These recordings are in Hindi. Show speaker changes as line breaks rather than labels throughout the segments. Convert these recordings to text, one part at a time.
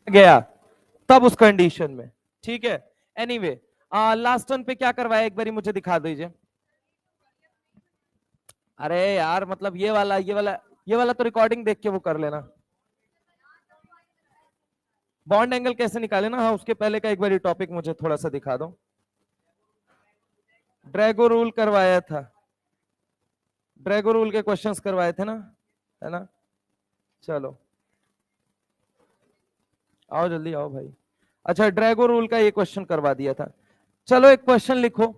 गया तब उस कंडीशन में, ठीक है। एनीवे लास्ट वन पे क्या करवाया एक बारी मुझे दिखा दीजिए। अरे यार मतलब ये वाला तो रिकॉर्डिंग देख के वो कर लेना। बॉन्ड एंगल कैसे निकाले ना, हाँ उसके पहले का एक बार टॉपिक मुझे थोड़ा सा दिखा दो। ड्रैगो रूल करवाया था, ड्रैगो रूल के क्वेश्चंस करवाए थे ना, है ना। चलो आओ जल्दी आओ भाई। अच्छा ड्रैगो रूल का ये क्वेश्चन करवा दिया था। चलो एक क्वेश्चन लिखो,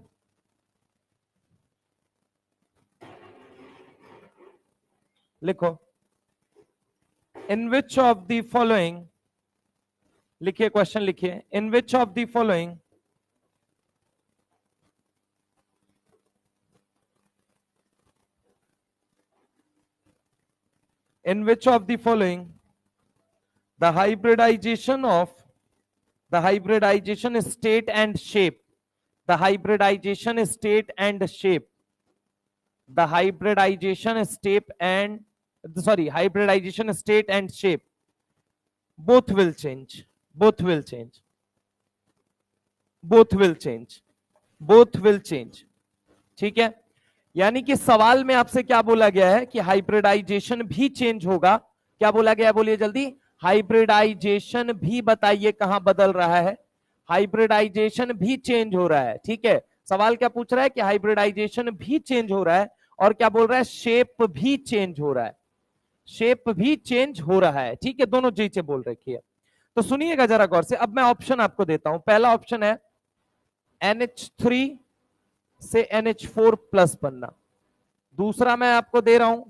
लिखो। In which of the following, लिखिए क्वेश्चन लिखिए। In which of the following in which of the following the hybridization state and shape, the hybridization state and shape, the hybridization state and hybridization state and shape both will change, both will change, both will change, both will change, ठीक है। यानी कि सवाल में आपसे क्या बोला गया है कि हाइब्रिडाइजेशन भी चेंज होगा। क्या बोला गया है बोलिए जल्दी। हाइब्रिडाइजेशन भी बताइए कहां बदल रहा है। हाइब्रिडाइजेशन भी चेंज हो रहा है, ठीक है। सवाल क्या पूछ रहा है कि हाइब्रिडाइजेशन भी चेंज हो रहा है, और क्या बोल रहा है शेप भी चेंज हो रहा है, शेप भी चेंज हो रहा है, ठीक है। दोनों चीजें बोल रखी है। तो सुनिएगा जरा गौर से। अब मैं ऑप्शन आपको देता हूं। पहला ऑप्शन है NH3 से NH4 प्लस बनना। दूसरा मैं आपको दे रहा हूं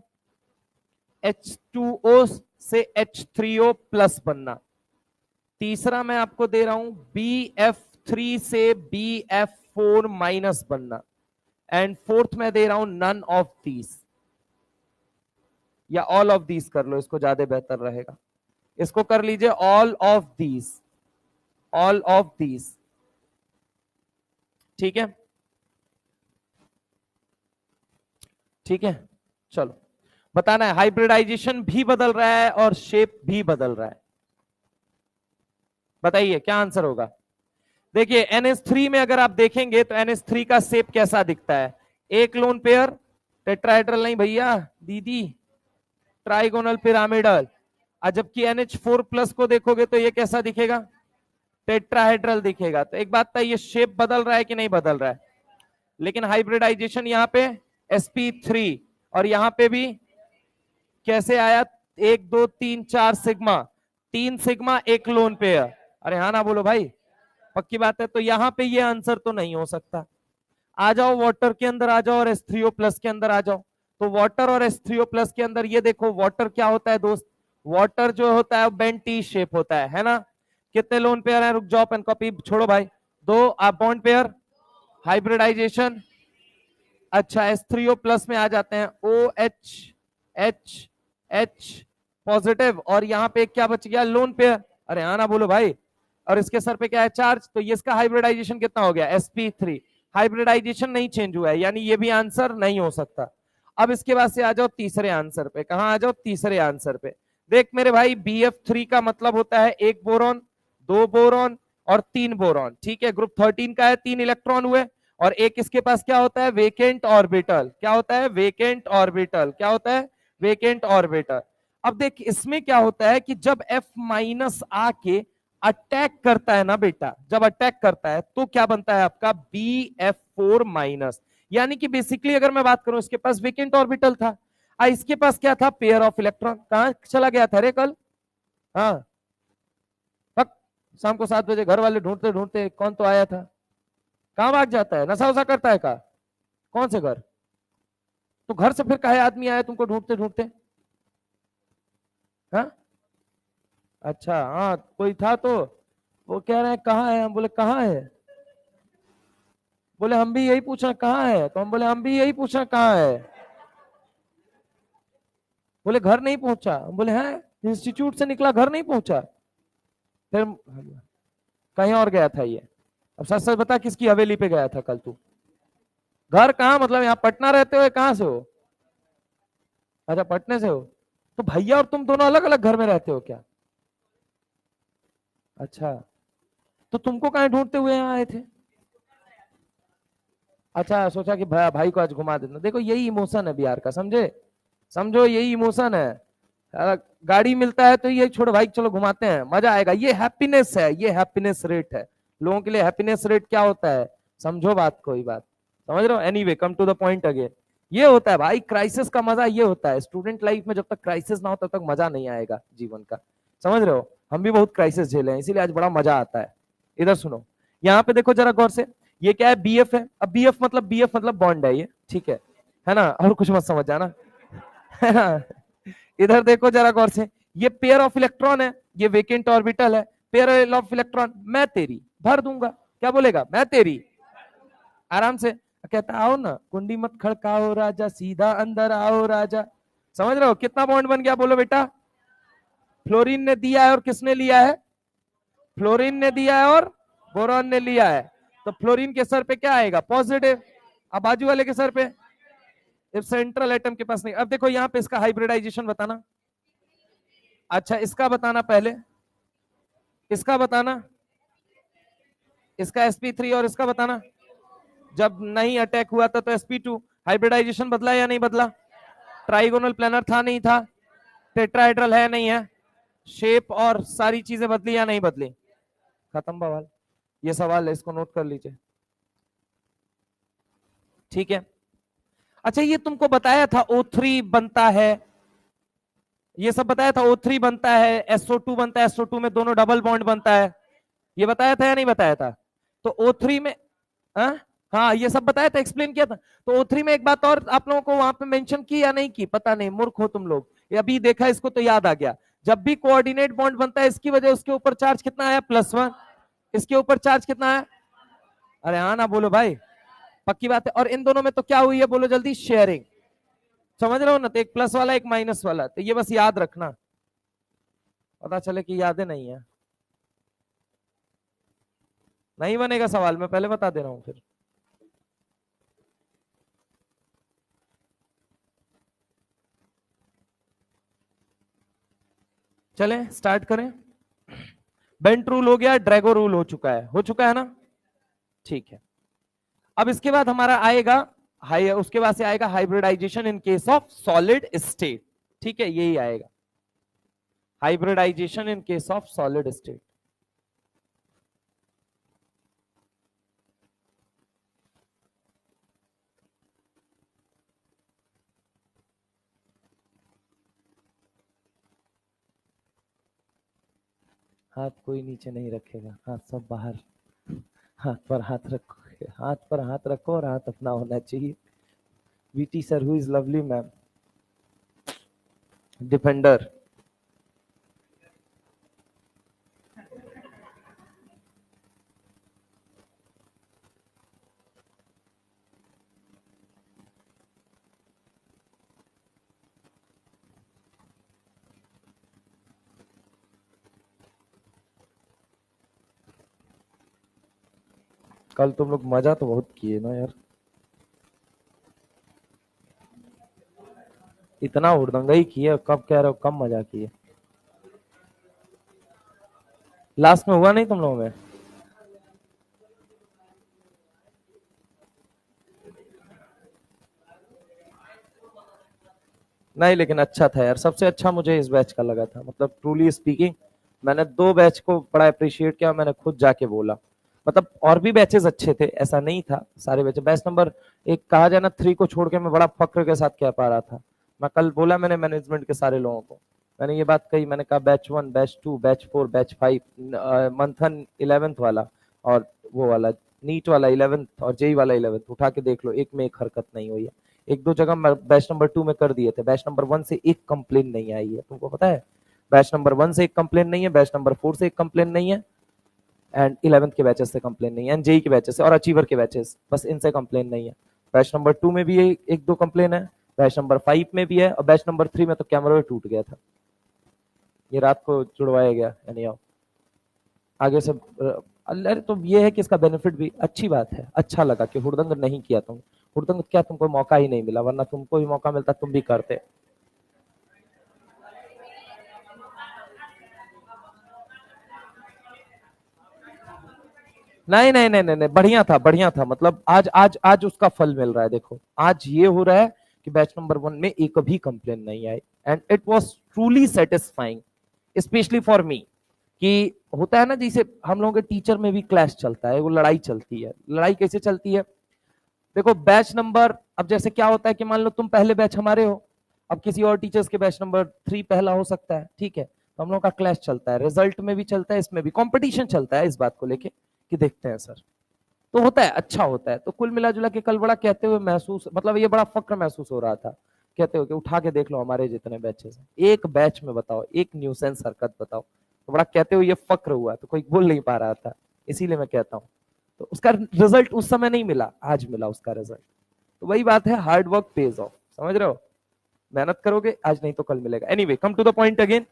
H2O से H3O प्लस बनना। तीसरा मैं आपको दे रहा हूं BF3 से BF4 माइनस बनना। एंड फोर्थ में दे रहा हूं नन ऑफ दीज, या ऑल ऑफ दीज कर लो, इसको ज्यादा बेहतर रहेगा। इसको कर लीजिए all of these, all of these, ठीक है, ठीक है। चलो बताना है हाइब्रिडाइजेशन भी बदल रहा है और शेप भी बदल रहा है। बताइए क्या आंसर होगा। देखिए NH3 में अगर आप देखेंगे तो NH3 का शेप कैसा दिखता है। एक लोन पेयर, टेट्राहेड्रल नहीं भैया दीदी, ट्राइगोनल पिरामिडल। जबकि NH4 प्लस को देखोगे तो ये कैसा दिखेगा, टेट्राहेड्रल दिखेगा। तो एक बात था, ये शेप बदल रहा है कि नहीं बदल रहा है। लेकिन हाइब्रिडाइजेशन यहाँ पे sp3, और यहाँ पे भी कैसे आया, 1 2 3 4 सिग्मा, 3 सिग्मा एक लोन पेयर। अरे हाँ ना बोलो भाई, पक्की बात है। तो यहाँ पे ये आंसर तो नहीं हो सकता। आ जाओ वाटर के अंदर आ जाओ और S3O प्लस के अंदर आ जाओ। तो वाटर और S3O प्लस के अंदर ये देखो, वाटर क्या होता है दोस्त, वाटर जो होता है बेंट टी शेप होता है ना। कितने लोन पेयर है, रुक जाओ पेन कॉपी छोड़ो भाई। 2 आप बॉन्ड पेयर, हाइब्रिडाइजेशन। अच्छा S3O प्लस में आ जाते हैं OH पॉजिटिव, और यहाँ पे क्या बच गया, लोन पेयर। अरे हाँ ना बोलो भाई। और इसके सर पे क्या है, चार्ज। तो ये इसका हाइब्रिडाइजेशन कितना हो गया, sp3। हाइब्रिडाइजेशन नहीं चेंज हुआ है, यानी ये भी आंसर नहीं हो सकता। अब इसके बाद से आ जाओ तीसरे आंसर पे। कहां आ जाओ, तीसरे आंसर पे। देख मेरे भाई BF3 का मतलब होता है 1 बोरॉन, 2 बोरॉन और 3 बोरॉन, ठीक है। ग्रुप 13 का है, 3 इलेक्ट्रॉन हुए। और एक इसके पास क्या होता है, वेकेंट ऑर्बिटल। क्या होता है, वेकेंट ऑर्बिटल। क्या होता है, वेकेंट ऑर्बिटल। अब देख इसमें क्या होता है कि जब F माइनस आके अटैक करता है ना बेटा, जब अटैक करता है तो क्या बनता है आपका BF4 माइनस। यानी कि बेसिकली अगर मैं बात करूं, इसके पास वेकेंट ऑर्बिटल था, इसके पास क्या था, पेयर ऑफ इलेक्ट्रॉन। कहां चला गया था रे कल, हाँ शाम को 7 बजे घर वाले ढूंढते ढूंढते कौन तो आया था। कहां भाग जाता है, नशा वसा करता है का, कौन से घर। तो घर से फिर काहे आदमी आया तुमको ढूंढते ढूंढते, हाँ। अच्छा हाँ कोई था, तो वो कह रहे हैं कहाँ है, हम बोले कहाँ है, बोले हम भी यही पूछना कहाँ है, तो हम बोले हम भी यही पूछना कहाँ है। बोले घर नहीं पहुंचा, हम बोले हैं इंस्टीट्यूट से निकला घर नहीं पहुंचा। फिर कहीं और गया था ये। अब सच सच बता किसकी हवेली पे गया था कल तू, घर कहाँ, मतलब यहाँ पटना रहते हो, कहाँ से हो। अच्छा पटने से हो। तो भैया और तुम दोनों अलग अलग घर में रहते हो क्या। अच्छा, तो तुमको कहाँ ढूंढते हुए यहाँ आए थे? अच्छा, सोचा कि भाई को आज घुमा देना। देखो यही इमोशन है बिहार का, समझे? समझो यही इमोशन है। गाड़ी मिलता है तो ये छोड़ो भाई, चलो घुमाते हैं, मजा आएगा, ये हैप्पीनेस है, ये हैप्पीनेस रेट है। लोगों के लिए हैप्पीनेस रेट क्या होता है? समझो बात, कोई बात समझ रहे हो? Anyway, come to the point again. ये होता है भाई क्राइसिस का मजा, ये होता है स्टूडेंट लाइफ में। जब तक क्राइसिस ना हो तब तक मजा नहीं आएगा जीवन का, समझ रहे हो? हम भी बहुत क्राइसिस झेले हैं, इसीलिए आज बड़ा मजा आता है। इधर सुनो, यहाँ पे देखो जरा गौर से। ये क्या है? बीएफ है। अब बीएफ मतलब बॉन्ड है ये, ठीक है ना? और कुछ मत समझ जाना, है ना? इधर देखो जरा गौर से, ये पेयर ऑफ इलेक्ट्रॉन है, ये वेकेंट ऑर्बिटल है। पेयर ऑफ इलेक्ट्रॉन, मैं तेरी भर दूंगा। क्या बोलेगा? मैं तेरी, आराम से। कहता आओ ना, कुंडी मत खड़काओ राजा, सीधा अंदर आओ राजा। समझ रहे हो कितना बॉन्ड बन गया? बोलो बेटा। फ्लोरीन ने दिया है और किसने लिया है? फ्लोरीन ने दिया है और बोरॉन ने लिया है। तो फ्लोरीन के सर पे क्या आएगा? पॉजिटिव। अब बाजू वाले के सर पे, सेंट्रल एटम के पास नहीं। अब देखो यहाँ पे इसका हाइब्रिडाइजेशन बताना। अच्छा, इसका बताना पहले, इसका बताना, इसका sp3 और इसका बताना। जब नहीं अटैक हुआ था तो sp2 हाइब्रिडाइजेशन बदला या नहीं बदला? ट्राइगोनल प्लानर था नहीं था? टेट्राहेड्रल है नहीं है? शेप और सारी चीजें बदली या नहीं बदली? खत्म बवाल। ये सवाल है, इसको नोट कर लीजिए, ठीक है? अच्छा, ये तुमको बताया था O3 बनता है, ये सब बताया था। O3 बनता है, SO2 बनता है, SO2 में दोनों डबल बॉन्ड बनता है, ये बताया था या नहीं बताया था? तो O3 में, हाँ हाँ, ये सब बताया था, एक्सप्लेन किया था। तो O3 में एक बात और आप लोगों को वहां पे मेंशन की या नहीं की, पता नहीं, मूर्ख हो तुम लोग। ये अभी देखा इसको तो याद आ गया। जब भी कोऑर्डिनेट बॉन्ड बनता है, इसकी वजह उसके ऊपर चार्ज कितना आया? +1। इसके ऊपर चार्ज कितना आया? अरे हाँ ना, बोलो भाई, पक्की बात है। और इन दोनों में तो क्या हुई है? बोलो जल्दी, शेयरिंग। समझ रहे हो ना? तो एक प्लस वाला, एक माइनस वाला, तो ये बस याद रखना, पता चले कि यादें नहीं है। नहीं बनेगा सवाल, मैं पहले बता दे रहा हूं फिर। चलें स्टार्ट करें। बेंट रूल हो गया, ड्रैगो रूल हो चुका है ना? ठीक है। अब इसके बाद हमारा आएगा उसके बाद से आएगा hybridization in case of solid state. ठीक है, यही आएगा, hybridization in case of solid state. हाथ कोई नीचे नहीं रखेगा, हाथ सब बाहर। हाथ पर हाथ रखो, हाथ पर हाथ रखो और हाथ अपना होना चाहिए। VT sir, who is lovely ma'am, defender. कल तुम लोग मजा तो बहुत किए ना यार, इतना हुड़दंगा ही किए, कब कह रहे हो कम मजा किए? लास्ट में हुआ नहीं तुम लोगों में? नहीं, लेकिन अच्छा था यार, सबसे अच्छा मुझे इस बैच का लगा था, मतलब ट्रूली स्पीकिंग। मैंने दो बैच को बड़ा अप्रिशिएट किया, मैंने खुद जाके बोला। मतलब और भी बैचेस अच्छे थे, ऐसा नहीं था, सारे बैच। बैच नंबर एक कहा जाए ना, 3 को छोड़ के मैं बड़ा फक्र के साथ कह पा रहा था। मैं कल बोला मैंने मैनेजमेंट के सारे लोगों को, मैंने ये बात कही, मैंने कहा बैच 1, बैच 2, बैच 4, बैच 5, मंथन 11th वाला और वो वाला नीट वाला 11th और जेई वाला 11th उठा के देख लो, एक में एक हरकत नहीं हुई है। एक दो जगह बैच नंबर 2 में कर दिए थे, बैच नंबर 1 से एक कंप्लेन नहीं आई है, तुमको पता है? बैच नंबर 1 से एक कंप्लेन नहीं है, बैच नंबर 4 से एक कंप्लेन नहीं है, एंड 11th के बैचेस से कंप्लेन नहीं है, एंड जेई के बैचेस से और अचीवर के बैचेस, बस इनसे कंप्लेन नहीं है। बैच नंबर 2 में भी एक दो कंप्लेन है, बैच नंबर 5 में भी है, और बैच नंबर 3 में तो कैमरा टूट गया था, ये रात को जुड़वाया गया। यानी आगे से अरे तो ये है कि इसका बेनिफिट भी, अच्छी बात है, अच्छा लगा कि हुड़दंग नहीं किया तुम। हुड़दंग क्या, तुमको मौका ही नहीं मिला, वरना तुमको भी मौका मिलता तुम भी करते। नहीं नहीं नहीं नहीं नहीं, बढ़िया था बढ़िया था, मतलब आज आज आज उसका फल मिल रहा है। देखो आज ये हो रहा है कि बैच नंबर 1 में एक भी कंप्लेन नहीं आई, and it was truly satisfying, especially for me. कि होता है ना, जैसे हम लोगों के टीचर में भी क्लैश चलता है, वो लड़ाई चलती है। लड़ाई कैसे चलती है? देखो बैच नंबर, अब जैसे क्या होता है कि मान लो तुम पहले बैच हमारे हो, अब किसी और टीचर्स के बैच नंबर 3 पहला हो सकता है, ठीक है, तो हम लोगों का क्लैश चलता है, रिजल्ट में भी चलता है, इसमें भी कंपटीशन चलता है इस बात को लेके कि देखते हैं सर। तो होता है, अच्छा होता है। तो कुल मिला जुला के कल बड़ा कहते हुए महसूस, मतलब ये बड़ा फक्र महसूस हो रहा था, कहते हुए कि उठा के देख लो हमारे जितने बैचेस हैं, एक बैच में बताओ एक न्यूसेंस हरकत बताओ, तो बड़ा कहते हुए ये फक्र हुआ, तो कोई बोल नहीं पा रहा था, इसीलिए मैं कहता हूँ। तो उसका रिजल्ट उस समय नहीं मिला, आज मिला उसका रिजल्ट। तो वही बात है, हार्ड वर्क पेज ऑफ, समझ रहे हो? मेहनत करोगे आज, नहीं तो कल मिलेगा। Anyway, come to the point again.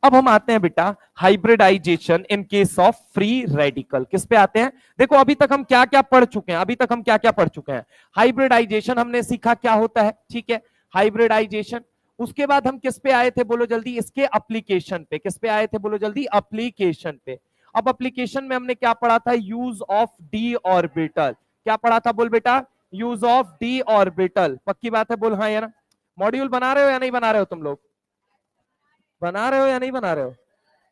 अब हम आते हैं बेटा hybridization in case of free radical. किस पे आते हैं? देखो अभी तक हम क्या क्या पढ़ चुके हैं, अभी तक हम क्या क्या पढ़ चुके हैं। हाइब्रिडाइजेशन हमने सीखा क्या होता है, ठीक है, हाइब्रिडाइजेशन। उसके बाद हम किस पे आए थे बोलो जल्दी? इसके एप्लीकेशन पे। किस पे आए थे बोलो जल्दी? एप्लीकेशन पे। अब एप्लीकेशन में हमने क्या पढ़ा था? Use of D orbital. क्या पढ़ा था बोल बेटा? Use of D orbital. पक्की बात है बोल हाँ या ना? मॉड्यूल बना रहे हो या नहीं बना रहे हो तुम लोग? बना रहे हो या नहीं बना रहे हो?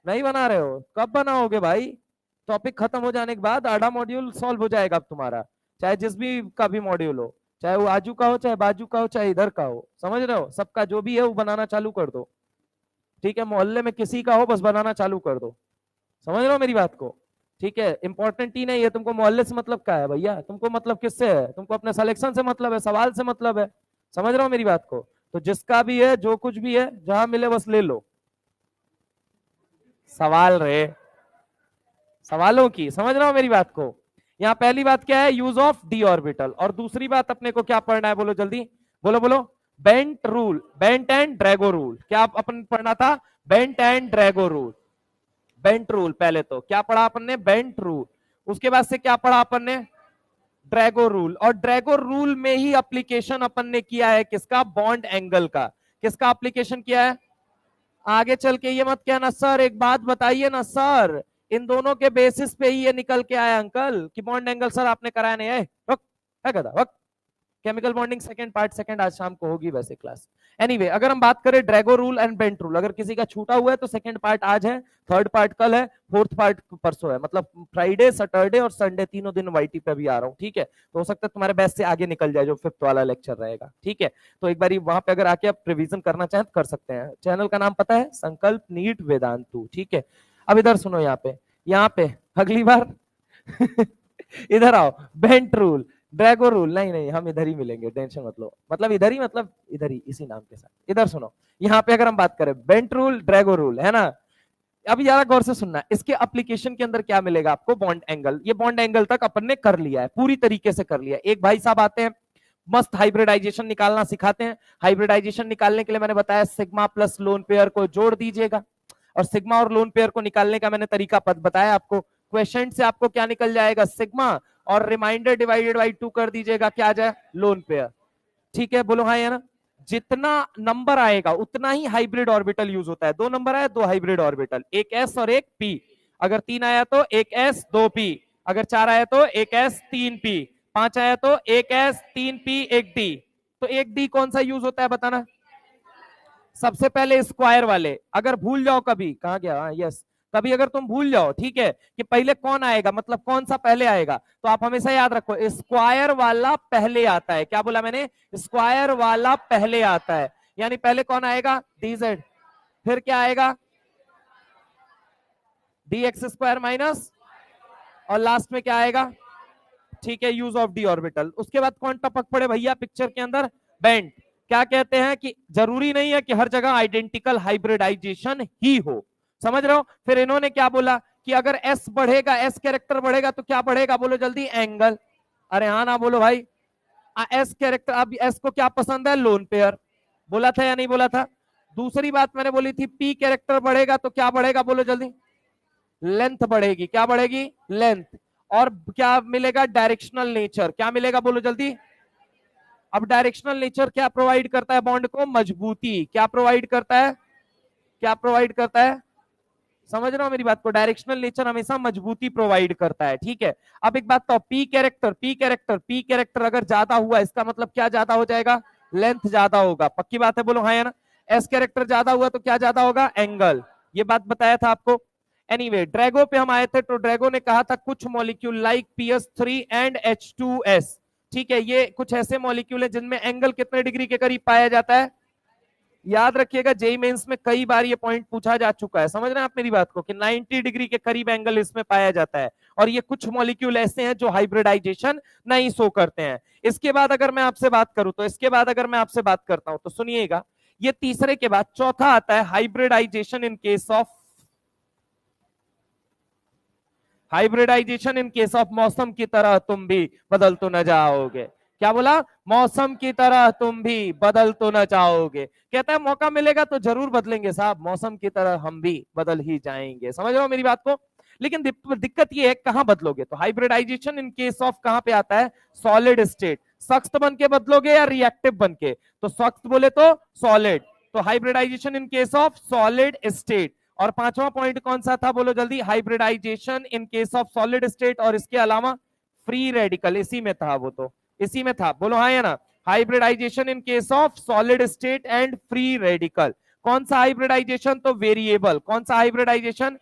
नहीं बना रहे हो? कब बनाओगे भाई? टॉपिक खत्म हो जाने के बाद आधा मॉड्यूल सॉल्व हो जाएगा अब तुम्हारा, चाहे जिस भी का भी मॉड्यूल हो, चाहे वो आजू का हो, चाहे बाजू का हो, चाहे इधर का हो, समझ रहे हो? सबका जो भी है वो बनाना चालू कर दो, ठीक है? मोहल्ले में किसी का हो बस बनाना चालू कर दो, समझ रहे हो मेरी बात को? ठीक है, इंपॉर्टेंट ही नहीं है, तुमको मोहल्ले से मतलब क्या है भैया? तुमको मतलब किससे है? तुमको अपने सिलेक्शन से मतलब है, सवाल से मतलब है, समझ रहे हो मेरी बात को? तो जिसका भी है, जो कुछ भी है, जहां मिले बस ले लो। सवाल रहे, सवालों की, समझ रहा हो मेरी बात को? यहाँ पहली बात क्या है? Use of D orbital. और दूसरी बात अपने को क्या पढ़ना है बोलो जल्दी? बोलो बोलो। Bent rule, bent and Drago rule. क्या अपन पढ़ना था? Bent and Drago rule. Bent rule पहले तो क्या पढ़ा अपन ने? Bent rule. उसके बाद से क्या पढ़ा अपन ने? Drago rule. और ड्रैगो रूल में ही एप्लीकेशन अपन ने किया है किसका? बॉन्ड एंगल का। किसका एप्लीकेशन किया है? आगे चल के ये मत कहना सर एक बात बताइए ना सर, इन दोनों के बेसिस पे ही ये निकल के आया अंकल कि बॉन्ड एंगल सर आपने कराया नहीं है, वक्त है गधा वक्त। Chemical bonding second part, second आज शाम को होगी वैसे क्लास। एनीवे, अगर हम बात करें Drago rule and bent rule, अगर किसी का छूटा हुआ है तो सेकंड पार्ट आज है, थर्ड पार्ट कल है, फोर्थ पार्ट परसों है, मतलब फ्राइडे सैटरडे और संडे तीनों दिन वाईटी पे भी आ रहा हूँ, ठीक है? तो हो सकता है तुम्हारे बैच से आगे निकल जाए जो फिफ्थ वाला लेक्चर रहेगा, ठीक है? तो एक बार वहां पे अगर आके आप रिवीजन करना चाहें तो कर सकते हैं। चैनल का नाम पता है? संकल्प नीट वेदांतु, ठीक है? अब इधर सुनो, यहाँ पे अगली बार इधर आओ। बेंट रूल, ड्रैगो रूल, नहीं नहीं हम इधर ही मिलेंगे, टेंशन मत लो, मतलब इधर ही, मतलब इधर ही इसी नाम के साथ। इधर सुनो, यहाँ पे अगर हम बात करें बेंट रूल ड्रैगो रूल, है ना? अब ज्यादा गौर से सुनना, इसके एप्लीकेशन के अंदर क्या मिलेगा आपको? Bond angle. ये बॉन्ड एंगल तक अपन ने कर लिया है, पूरी तरीके से कर लिया है। एक भाई साहब आते हैं, मस्त हाइब्रिडाइजेशन निकालना सिखाते हैं। हाइब्रिडाइजेशन निकालने के लिए मैंने बताया सिग्मा प्लस लोन पेयर को जोड़ दीजिएगा, और सिग्मा और लोन पेयर को निकालने का मैंने तरीका बताया आपको। क्वेश्चन से आपको क्या निकल जाएगा? सिग्मा, और रिमाइंडर डिवाइडेड बाई 2 कर दीजिएगा, क्या आ जाए? Lone pair. ठीक है, बोलो हाँ या ना? जितना नंबर आएगा उतना ही हाइब्रिड ऑर्बिटल यूज होता है। 2 नंबर आया, 2 हाइब्रिड ऑर्बिटल, एक एस और एक पी। अगर 3 आया तो एक एस 2 पी, अगर 4 आया तो एक एस 3 पी, 5 आया तो एक एस 3 पी 1 डी। तो एक डी कौन सा यूज होता है बताना? सबसे पहले स्क्वायर वाले। अगर भूल जाओ कभी, कहा गया? हाँ यस, कभी अगर तुम भूल जाओ, ठीक है, कि पहले कौन आएगा, मतलब कौन सा पहले आएगा, तो आप हमेशा याद रखो स्क्वायर वाला पहले आता है। क्या बोला मैंने? स्क्वायर वाला पहले आता है। यानी पहले कौन आएगा? डीजेड, फिर क्या आएगा? डी एक्स स्क्वायर माइनस, और लास्ट में क्या आएगा? ठीक है, यूज ऑफ डी ऑर्बिटल। उसके बाद कौन टपक पड़े भैया पिक्चर के अंदर? बेंट। क्या कहते हैं कि जरूरी नहीं है कि हर जगह आइडेंटिकल हाइब्रिडाइजेशन ही हो, समझ रहे हो? फिर इन्होंने क्या बोला कि अगर एस बढ़ेगा, एस कैरेक्टर बढ़ेगा तो क्या बढ़ेगा बोलो जल्दी? एंगल। अरे हाँ ना बोलो भाई? एस कैरेक्टर, अब एस को क्या पसंद है? Lone pair. बोला था या नहीं बोला था? दूसरी बात मैंने बोली थी, पी कैरेक्टर बढ़ेगा तो क्या बढ़ेगा बोलो जल्दी? लेंथ बढ़ेगी। क्या बढ़ेगी? लेंथ। और क्या मिलेगा? Directional nature. क्या मिलेगा बोलो जल्दी? अब डायरेक्शनल नेचर क्या प्रोवाइड करता है बॉन्ड को? मजबूती। क्या प्रोवाइड करता है? क्या प्रोवाइड करता है? समझ रहे हो मेरी बात को? डायरेक्शनल नेचर हमेशा मजबूती प्रोवाइड करता है, ठीक है। अब एक बात तो, P character P character P character अगर ज्यादा हुआ, इसका मतलब क्या ज्यादा हो जाएगा? लेंथ ज्यादा होगा, पक्की बात है, बोलो हाँ या ना। एस कैरेक्टर ज्यादा हुआ तो क्या ज्यादा होगा? एंगल। ये बात बताया था आपको। एनीवे, ड्रैगो पे हम आए थे, तो ड्रैगो ने कहा था कुछ molecule like PS3 and H2S, ठीक है, ये कुछ ऐसे मॉलिक्यूल है जिनमें एंगल कितने डिग्री के करीब पाया जाता है? याद रखिएगा, जेई मेंस में कई बार ये पॉइंट पूछा जा चुका है, समझ रहे हैं आप मेरी बात को, कि 90 डिग्री के करीब एंगल इसमें पाया जाता है। और ये कुछ मॉलिक्यूल ऐसे हैं जो हाइब्रिडाइजेशन नहीं शो करते हैं। इसके बाद अगर मैं आपसे बात करूं, तो इसके बाद अगर मैं आपसे बात करता हूं तो सुनिएगा, ये तीसरे के बाद चौथा आता है हाइब्रिडाइजेशन इन केस ऑफ मौसम की तरह तुम भी बदल तो न जाओगे। क्या बोला? मौसम की तरह तुम भी बदल तो न जाओगे। कहता है मौका मिलेगा तो जरूर बदलेंगे साहब, मौसम की तरह हम भी बदल ही जाएंगे। समझ रहे हो मेरी बात को? लेकिन दिक्कत ये है, कहां बदलोगे? तो हाइब्रिडाइजेशन इन केस ऑफ कहां पे आता है? Solid state. सख्त बन के बदलोगे या रिएक्टिव बन के? तो सख्त बोले तो सॉलिड, तो hybridization in case of solid state. और पांचवा पॉइंट कौन सा था, बोलो जल्दी? Hybridization in case of solid state, और इसके अलावा फ्री रेडिकल, इसी में था वो, तो इसी में था, बोलो हाँ या ना। Hybridization in case of solid state and free radical. कौन सा हाइब्रिडाइजेशन? तो वेरिएबल। कौन सा हाइब्रिडाइजेशन?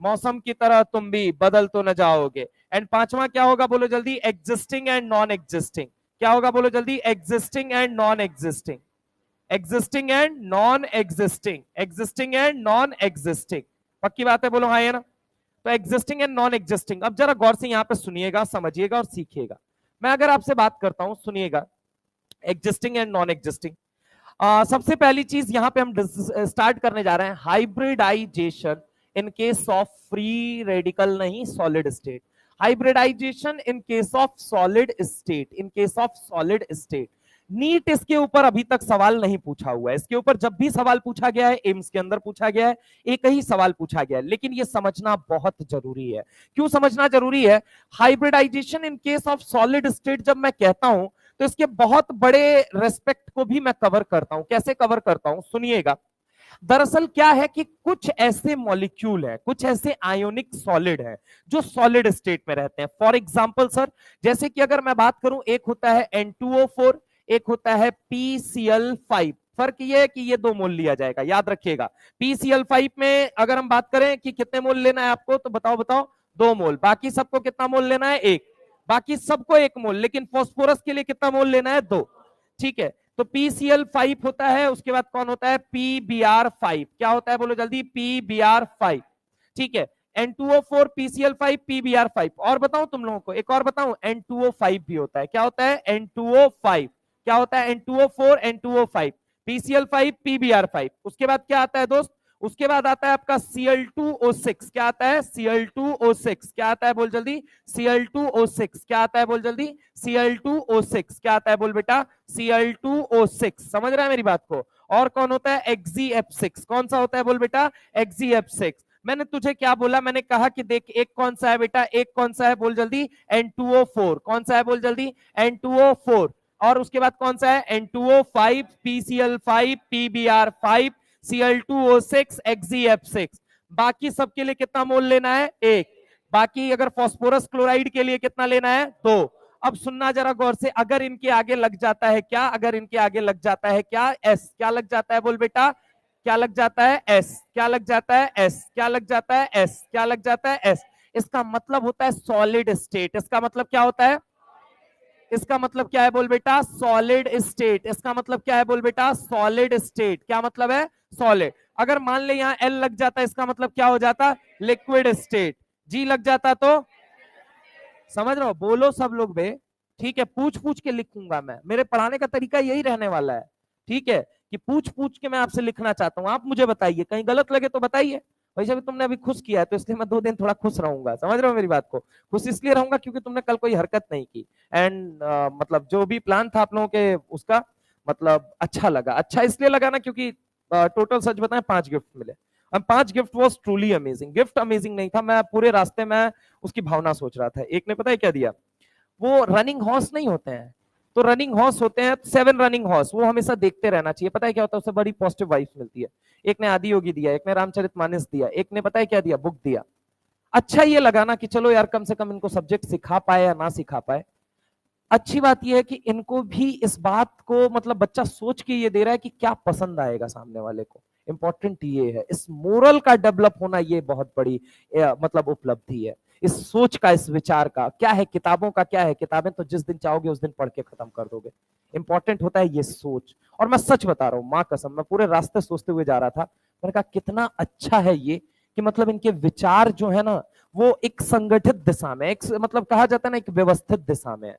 मौसम की तरह तुम भी बदल तो न जाओगे। एंड पांचवा क्या होगा, बोलो जल्दी? Existing and non existing. क्या होगा, बोलो जल्दी? Existing and non existing. Existing and non existing, existing and non existing. पक्की बात है, बोलो हाँ या ना। तो एग्जिस्टिंग एंड नॉन एग्जिस्टिंग। अब जरा गौर से यहां पे सुनिएगा, समझिएगा और सीखिएगा। मैं अगर आपसे बात करता हूं, सुनिएगा, एग्जिस्टिंग एंड नॉन एग्जिस्टिंग। सबसे पहली चीज यहां पे हम स्टार्ट करने जा रहे हैं, hybridization in case of free radical नहीं, solid state. Hybridization in case of solid state, in case of solid state. NEET इसके ऊपर अभी तक सवाल नहीं पूछा हुआ है। इसके ऊपर जब भी सवाल पूछा गया है, एम्स के अंदर पूछा गया है, एक ही सवाल पूछा गया है, लेकिन यह समझना बहुत जरूरी है। क्यों समझना जरूरी है? Hybridization in case of solid state जब मैं कहता हूं, तो इसके बहुत बड़े रेस्पेक्ट को भी मैं कवर करता हूं। कैसे कवर करता हूं, सुनिएगा। दरअसल क्या है कि कुछ ऐसे मॉलिक्यूल है, कुछ ऐसे आयोनिक सॉलिड है जो सॉलिड स्टेट में रहते हैं। फॉर एग्जांपल सर, जैसे कि अगर मैं बात करूं, एक होता है N2O4, एक होता है PCl5। फर्क ये है कि ये 2 मोल लिया जाएगा, याद रखिएगा। PCl5 में अगर हम बात करें कि कितने मोल लेना है आपको, तो बताओ बताओ, 2 मोल। बाकी सबको कितना मोल लेना है? 1। बाकी सबको 1 मोल, लेकिन फास्फोरस के लिए कितना मोल लेना है? 2। ठीक है, तो PCl5 होता है, उसके बाद कौन होता है? PBr5। क्या होता है, बोलो जल्दी? PBr5। ठीक है, N2O4 PCl5 PBr5। और बताऊं तुम लोगों को, एक और बताऊं, N2O5 भी होता है। क्या होता है? N2O5। क्या होता है? N2O4 N2O5 PCl5 PBr5। उसके बाद क्या आता है दोस्त? उसके बाद आता है आपका Cl2O6। क्या आता है? Cl2O6। क्या आता है, बोल जल्दी? Cl2O6। क्या आता है, बोल जल्दी? Cl2O6। क्या आता है, बोल बेटा? Cl2O6। समझ रहा है मेरी बात को? और कौन होता है? Xgf6। कौन सा होता है, बोल बेटा? Xgf6। मैंने तुझे क्या बोला? मैंने कहा कि देख, एक कौन सा है बेटा? एक कौन सा है, बोल जल्दी? N2O4। कौन सा है, बोल जल्दी? N2O4। और उसके बाद कौन सा है? N2O5 PCl5 PBr5 Cl2O6 Xgf6। बाकी सबके लिए कितना मोल लेना है? 1। बाकी अगर फास्फोरस क्लोराइड के लिए कितना लेना है? 2। अब सुनना जरा गौर से, अगर इनके आगे लग जाता है क्या? अगर इनके आगे लग जाता है क्या? S। क्या लग जाता है, बोल बेटा? क्या लग जाता है? S। क्या लग जाता है? S। क्या लग जाता है? S। क्या लग जाता है? S। इसका मतलब होता है सॉलिड स्टेट। इसका मतलब क्या होता है? इसका मतलब क्या है, बोल बेटा? Solid state. इसका मतलब क्या है, बोल बेटा? Solid state. क्या मतलब है? सॉलिड। अगर मान ले यहां L लग जाता, इसका मतलब क्या हो जाता? Liquid state. G लग जाता तो? समझ रहे हो? बोलो सब लोग बे। ठीक है, पूछ पूछ के लिखूंगा मैं, मेरे पढ़ाने का तरीका यही रहने वाला है। ठीक है, कि पूछ पूछ के मैं आपसे लिखना चाहता हूं। आप मुझे बताइए, कहीं गलत लगे तो बताइए। वैसे भी तुमने अभी खुश किया है, तो इसलिए मैं 2 दिन थोड़ा खुश रहूंगा। समझ रहे हो मेरी बात को? खुश इसलिए रहूंगा क्योंकि तुमने कल कोई हरकत नहीं की। एंड मतलब जो भी प्लान था आप लोगों के, उसका मतलब अच्छा लगा। अच्छा इसलिए लगा ना क्योंकि टोटल सच बताएं 5 गिफ्ट मिले। 5 gift was truly amazing. Gift amazing नहीं था, मैं पूरे रास्ते में उसकी भावना सोच रहा था। एक ने पता है क्या दिया? वो रनिंग हॉर्स नहीं होते हैं, तो रनिंग हॉर्स होते हैं 7 रनिंग हॉर्स, वो हमेशा देखते रहना चाहिए। पता है क्या होता है, उससे बड़ी पॉजिटिव वाइब्स मिलती है। एक ने आदि योगी दिया, एक ने रामचरितमानस दिया, एक ने पता है क्या दिया, बुक दिया। अच्छा ये लगा ना कि चलो यार कम से कम इनको सब्जेक्ट सिखा पाए या ना सिखा पाए, अच्छी बात यह है कि इनको भी इस बात को मतलब बच्चा सोच के ये दे रहा है कि क्या पसंद आएगा सामने वाले को। इंपॉर्टेंट ये है, इस मोरल का डेवलप होना ये बहुत बड़ी मतलब उपलब्धि है। इस सोच का, इस विचार का क्या है, किताबों का क्या है, किताबें तो जिस दिन चाहोगे उस दिन पढ़ के खत्म कर दोगे। इंपॉर्टेंट होता है ये सोच। और मैं सच बता रहा हूं, मां कसम, मैं पूरे रास्ते सोचते हुए जा रहा था, मैंने कहा कितना अच्छा है ये कि मतलब इनके विचार जो है ना वो एक संगठित दिशा में, एक मतलब कहा जाता है ना एक व्यवस्थित दिशा में है।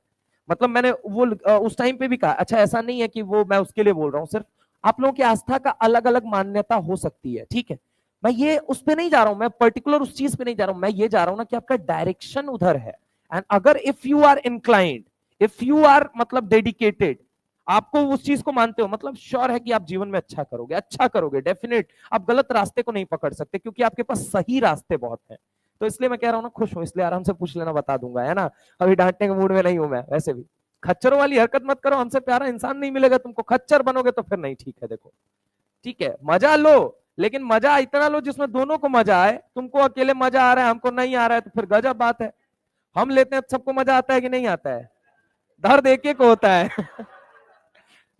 मतलब मैंने वो उस टाइम पे भी कहा, अच्छा ऐसा नहीं है कि वो मैं उसके लिए बोल रहा हूँ, सिर्फ आप लोगों की आस्था का अलग अलग मान्यता हो सकती है, ठीक है। मैं ये उस पे नहीं जा रहा हूं, मैं पर्टिकुलर उस चीज पे नहीं जा रहा हूं, मैं ये जा रहा हूं ना कि आपका डायरेक्शन उधर है। एंड अगर if you are inclined, if you are मतलब डेडिकेटेड, आपको उस चीज को मानते हो, मतलब श्योर है कि आप जीवन में अच्छा करोगे, अच्छा करोगे डेफिनेट। आप गलत रास्ते को नहीं पकड़ सकते क्योंकि आपके पास सही रास्ते बहुत हैं। तो इसलिए मैं कह रहा हूं ना, खुश हूं, इसलिए आराम से पूछ लेना, बता दूंगा, है ना। अभी डांटने के मूड में नहीं हूं मैं वैसे भी। खच्चरों वाली हरकत मत करो, हमसे प्यारा इंसान नहीं मिलेगा तुमको, खच्चर बनोगे तो फिर नहीं, ठीक है। देखो ठीक है, मजा लो, लेकिन मजा इतना लो जिसमें दोनों को मजा आए। तुमको अकेले मजा आ रहा है, हमको नहीं आ रहा है, तो फिर गजब बात है। हम लेते हैं, सबको मजा आता है कि नहीं आता है? दर्द एक एक होता है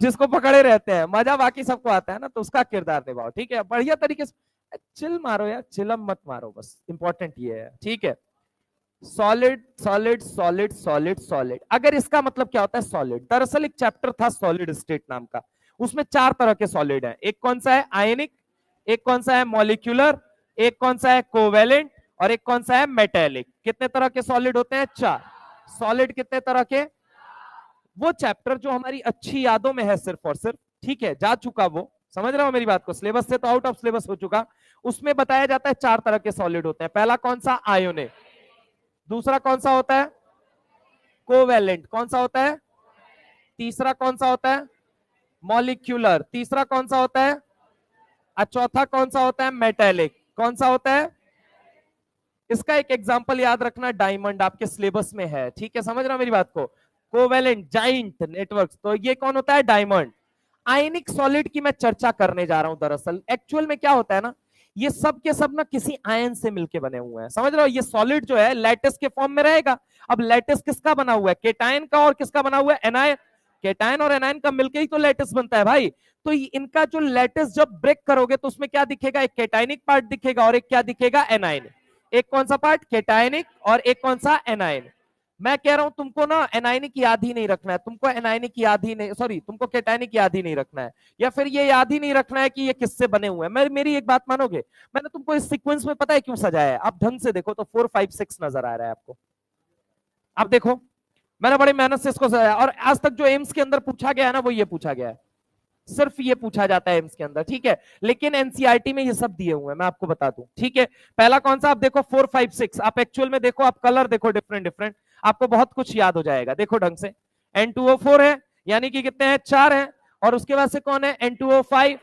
जिसको पकड़े रहते हैं, मजा बाकी सबको आता है ना, तो उसका किरदार निभाओ, ठीक है, बढ़िया तरीके से। चिल मारो यार, चिलम मत मारो, बस इंपॉर्टेंट ये है, ठीक है। Solid solid solid solid solid, अगर इसका मतलब क्या होता है सॉलिड, दरअसल एक चैप्टर था सॉलिड स्टेट नाम का, उसमें 4 तरह के सॉलिड हैं। एक कौन सा है, आयनिक, एक कौन सा है मॉलिक्यूलर, एक कौन सा है कोवेलेंट, और एक कौन सा है मेटेलिक। कितने तरह के सॉलिड होते हैं, 4। सॉलिड कितने तरह के, वो चैप्टर जो हमारी अच्छी यादों में है सिर्फ और सिर्फ, ठीक है, जा चुका वो, समझ रहे हो मेरी बात को, सिलेबस से तो आउट ऑफ सिलेबस हो चुका। उसमें बताया जाता है 4 तरह के सॉलिड होते हैं। पहला कौन सा, आयोनिक। दूसरा कौन सा होता है, कोवेलेंट। कौन सा होता है, तीसरा कौन सा होता है, मॉलिक्यूलर। तीसरा कौन सा होता है, और चौथा कौन सा होता है, मेटेलिक। कौन सा होता है, इसका एक एग्जांपल याद रखना, डायमंड आपके सिलेबस में है, ठीक है, समझ रहा हो मेरी बात को। कोवेलेंट, जाइंट नेटवर्क, तो ये कौन होता है, डायमंड। आयनिक सॉलिड की मैं चर्चा करने जा रहा हूं। दरअसल एक्चुअल में क्या होता है ना, ये सब के सब ना किसी आयन से मिलके बने हुए हैं, समझ रहे हो। ये सॉलिड जो है लैटिस के फॉर्म में रहेगा। अब लैटिस किसका बना हुआ है, केटायन का, और किसका बना हुआ है, एनायन। केटायन और एनायन का मिलकर ही तो लैटिस बनता है भाई। तो इनका जो लैटिस जब ब्रेक करोगे तो उसमें क्या दिखेगा, एक केटायनिक पार्ट दिखेगा और एक क्या दिखेगा, एनायन। एक कौन सा पार्ट, केटायनिक, और एक कौन सा, एनायन। मैं कह रहा हूं तुमको ना एनायनिक याद ही नहीं रखना है, तुमको एनायनिक याद ही नहीं, सॉरी, तुमको केटायनिक याद ही नहीं रखना है, या फिर ये याद ही नहीं रखना है कि ये किससे बने हुए हैं। मेरी एक बात मानोगे, मैंने तुमको इस सीक्वेंस में पता है क्यों सजाया है, आप ढंग से देखो तो 4 5 6 नजर आ रहा है आपको। आप देखो, मैंने बड़ी मेहनत से इसको सजाया, और आज तक जो एम्स के अंदर पूछा गया है ना वो ये पूछा गया है, सिर्फ ये पूछा जाता है एम्स के अंदर, ठीक है। लेकिन एनसीईआरटी में ये सब दिए हुए हैं, मैं आपको बता दूं, ठीक है। पहला कौन सा, आप देखो 4 5 6, आप एक्चुअल में देखो, आप कलर देखो डिफरेंट डिफरेंट, आपको बहुत कुछ याद हो जाएगा। देखो ढंग से, N2O4 है, यानी कि कितने हैं, 4 हैं। और उसके बाद से कौन है, N2O5,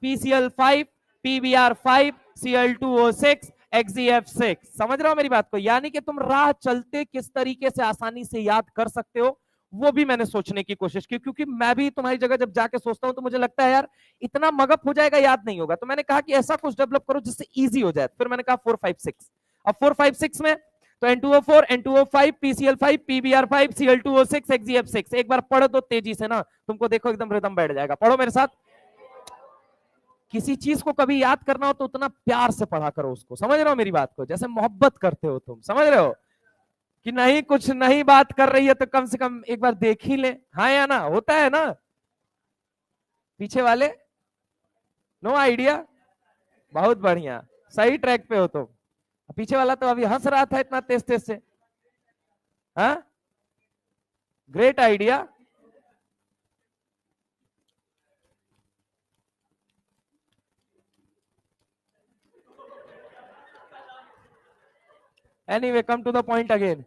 PCl5, PBr5, Cl2O6, XeF6। समझ रहे हो मेरी बात को, यानी कि तुम राह चलते किस तरीके से आसानी से याद कर सकते हो, वो भी मैंने सोचने की कोशिश की, क्योंकि मैं भी तुम्हारी जगह जब जाके सोचता हूं तो मुझे लगता है यार इतना मगअप हो जाएगा, याद नहीं होगा। तो मैंने कहा कि ऐसा कुछ डेवलप करो जिससे इजी हो जाए, फिर मैंने कहा 4 5 6। अब 4 5 6 में तो N2O4, N2O5, PCl5, PBr5, Cl2O6, XeF6, एक बार पढ़ दो तेजी से ना, तुमको देखो एकदम रिदम बैठ जाएगा। पढ़ो मेरे साथ। किसी चीज को कभी याद करना हो तो उतना प्यार से पढ़ा करो उसको, समझ रहे हो मेरी बात को, जैसे मोहब्बत करते हो तुम, समझ रहे हो कि नहीं, कुछ नहीं बात कर रही है तो कम से कम एक बार देख ही ले, हाँ या ना, होता है ना। पीछे वाले, नो आइडिया, बहुत बढ़िया, सही ट्रैक पे हो तुम। पीछे वाला तो अभी हंस रहा था इतना तेज तेज से, हाँ, great idea. Anyway, come to the point again.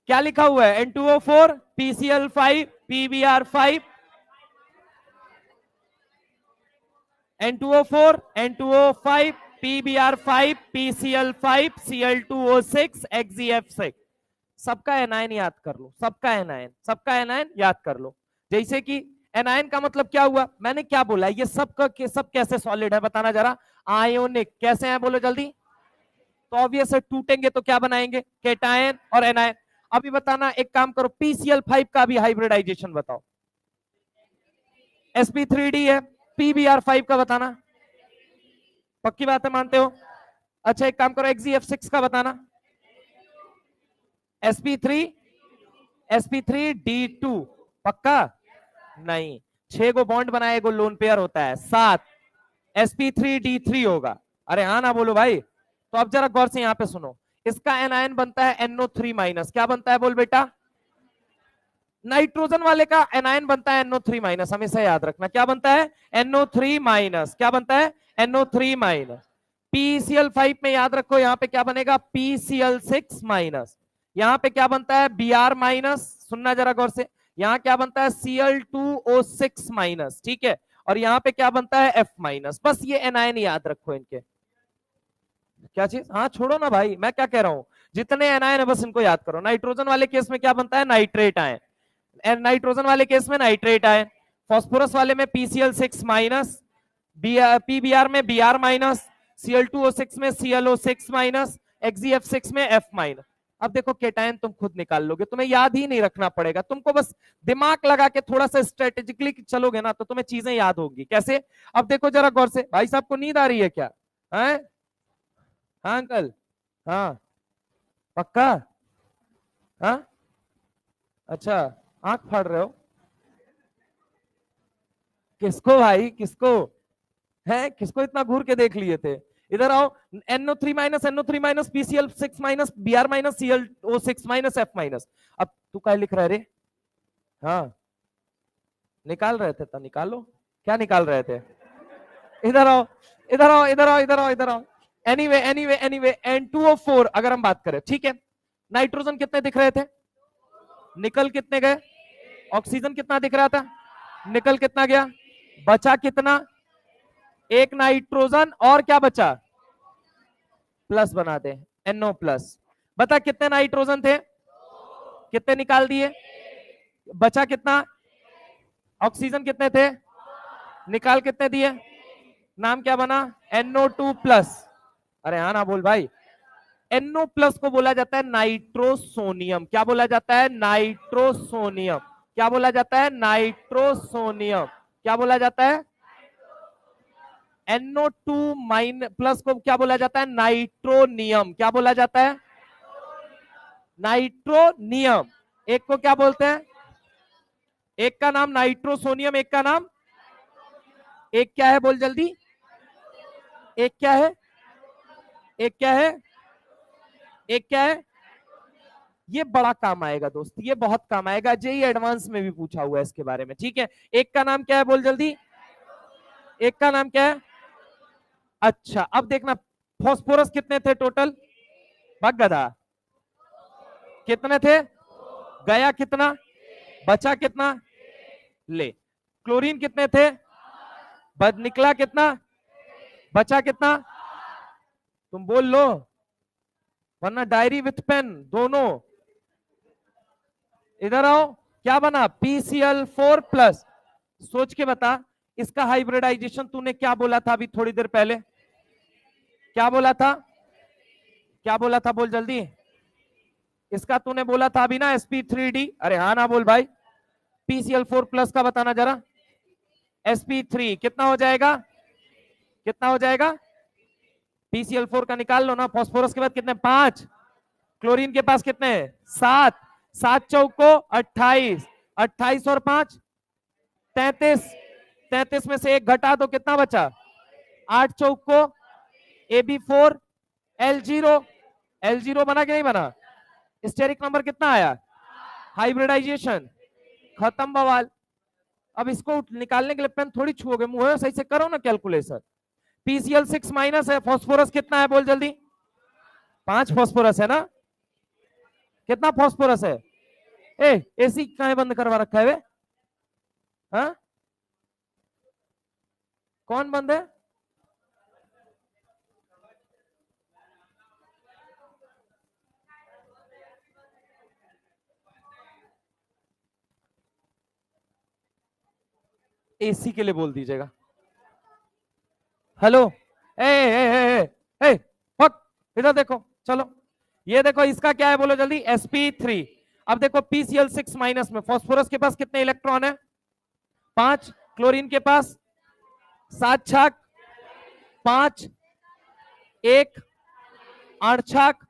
क्या लिखा हुआ है, N2O4, PCl5, PBr5, N2O4, N2O5, PBr5, PCl5, Cl2O6, XeF6। सबका एनायन याद कर लो, सबका एनायन, सबका एनायन याद कर लो। जैसे कि एनायन का मतलब क्या हुआ, मैंने क्या बोला, ये सब का सब कैसे सॉलिड है बताना जरा, आयोनिक कैसे हैं बोलो जल्दी, तो ऑब्वियस है टूटेंगे तो क्या बनाएंगे, केटायन और एनायन। अभी बताना, एक काम करो, PCl5 का भी हाइब्रिडाइजेशन बताओ, sp3d है, PBr5 का बताना, पक्की बात है मानते हो, अच्छा एक काम करो XeF6 का बताना, sp3d2 पक्का, नहीं, 6 को बॉन्ड बनाए, एगो लोन पेयर होता है, 7 sp3d3 होगा, अरे हाँ ना बोलो भाई। तो अब जरा गौर से यहां पे सुनो, इसका एनायन बनता है NO3 माइनस, क्या बनता है बोल बेटा, नाइट्रोजन वाले का एनायन बनता है NO3 माइनस, हमेशा याद रखना क्या बनता है, NO3 माइनस, क्या बनता है NO3 माइनस। PCl5 में याद रखो यहां पे क्या बनेगा, PCl6 माइनस, यहां पे क्या बनता है Br माइनस, सुनना जरा गौर से, यहां क्या बनता है Cl2O6 माइनस, ठीक है, और यहां पे क्या बनता है F माइनस, बस ये एनायन याद रखो इनके, क्या चीज, हाँ छोड़ो ना भाई, मैं क्या कह रहा हूं, जितने एनायन है बस इनको याद करो। नाइट्रोजन वाले केस में क्या बनता है, नाइट्रेट आयन, नाइट्रोजन वाले केस में नाइट्रेट आयन, फास्फोरस वाले में PCl6 माइनस, PBr में Br माइनस, Cl2O6 में ClO6 माइनस, XeF6 में F माइनस। अब देखो केटायन तुम खुद निकाल लोगे, तुम्हें याद ही नहीं रखना पड़ेगा, तुमको बस दिमाग लगा के थोड़ा सा स्ट्रेटेजिकली चलोगे ना तो तुम्हें चीजें याद होंगी। कैसे, अब देखो जरा गौर से, भाई साहब को नींद आ रही है क्या, है हाँ अंकल, हाँ पक्का, हाँ अच्छा, आंख फाड़ रहे हो, किसको भाई किसको, है किसको इतना घूर के देख लिए थे, इधर आओ, NO3 minus PCl6 minus Br minus ClO6 minus F minus. अब तू क्या लिख रहा है रे, हाँ निकाल रहे थे तो निकालो, क्या निकाल रहे थे, इधर आओ इधर आओ इधर आओ इधर आओ इधर आओ। एनीवे N2O4 अगर हम बात करें, ठीक है, नाइट्रोजन कितने दिख रहे थे, निकल कितने गए, ऑक्सीजन कितना दिख रहा था, निकल कितना गया, बचा कितना, एक नाइट्रोजन और क्या बचा, प्लस बना दे, NO प्लस। बता कितने नाइट्रोजन थे, कितने निकाल दिए, बचा कितना, ऑक्सीजन कितने थे, निकाल कितने दिए, नाम क्या बना, NO2 प्लस। अरे हाँ ना बोल भाई, NO प्लस को बोला जाता है नाइट्रोसोनियम, क्या बोला जाता है, नाइट्रोसोनियम, क्या बोला जाता है, नाइट्रोसोनियम, क्या बोला जाता है, NO2 माइन प्लस को क्या बोला जाता है, नाइट्रोनियम, क्या बोला जाता है, नाइट्रोनियम। एक को क्या बोलते हैं, एक का नाम नाइट्रोसोनियम, एक का नाम, एक क्या है बोल जल्दी, एक क्या है, एक क्या है, एक क्या है, ये बड़ा काम आएगा दोस्त, ये बहुत काम आएगा, जेई एडवांस में भी पूछा हुआ है इसके बारे में, ठीक है। एक का नाम क्या है बोल जल्दी, एक का नाम क्या है, अच्छा अब देखना, फॉस्फोरस कितने थे टोटल, भग गधा, कितने थे, गया कितना, बचा कितना, ले, क्लोरीन कितने थे, बद निकला कितना, बचा कितना, तुम बोल लो, वरना डायरी विथ पेन दोनों, इधर आओ, क्या बना, PCl4 प्लस, सोच के बता, इसका हाइब्रिडाइजेशन तूने क्या बोला था अभी थोड़ी देर पहले, क्या बोला था, क्या बोला था बोल जल्दी, इसका तूने बोला था अभी ना sp3d, अरे हाँ ना बोल भाई, PCl4 प्लस का बताना जरा, sp3 कितना हो जाएगा, कितना हो जाएगा, PCl4 का निकाल लो ना, फॉस्फोरस के बाद कितने, 5, क्लोरीन के पास कितने, 7, 7 चौको 28, 28 और 5 33, 33 में से एक घटा दो कितना बचा, 8 चौको AB4 L0, L0 बना कि नहीं बना, स्टेरिक नंबर कितना आया, हाइब्रिडाइजेशन खत्म बवाल। अब इसको निकालने के लिए पेन थोड़ी छुओगे, मुंह सही से करो ना कैलकुलेशन। PCl6 माइनस है, फॉस्फोरस कितना है बोल जल्दी, 5 फॉस्फोरस है ना, कितना फॉस्फोरस है, ए एसी कहां बंद करवा रखा है वे, हाँ कौन बंद है, एसी के लिए बोल दीजिएगा। हेलो, ए ए ए ए फक, इधर देखो, चलो ये देखो इसका क्या है बोलो जल्दी, sp3। अब देखो PCl6 माइनस में फास्फोरस के पास कितने इलेक्ट्रॉन है? 5। क्लोरीन के पास 7 छाक, 5, 1 8 छाक,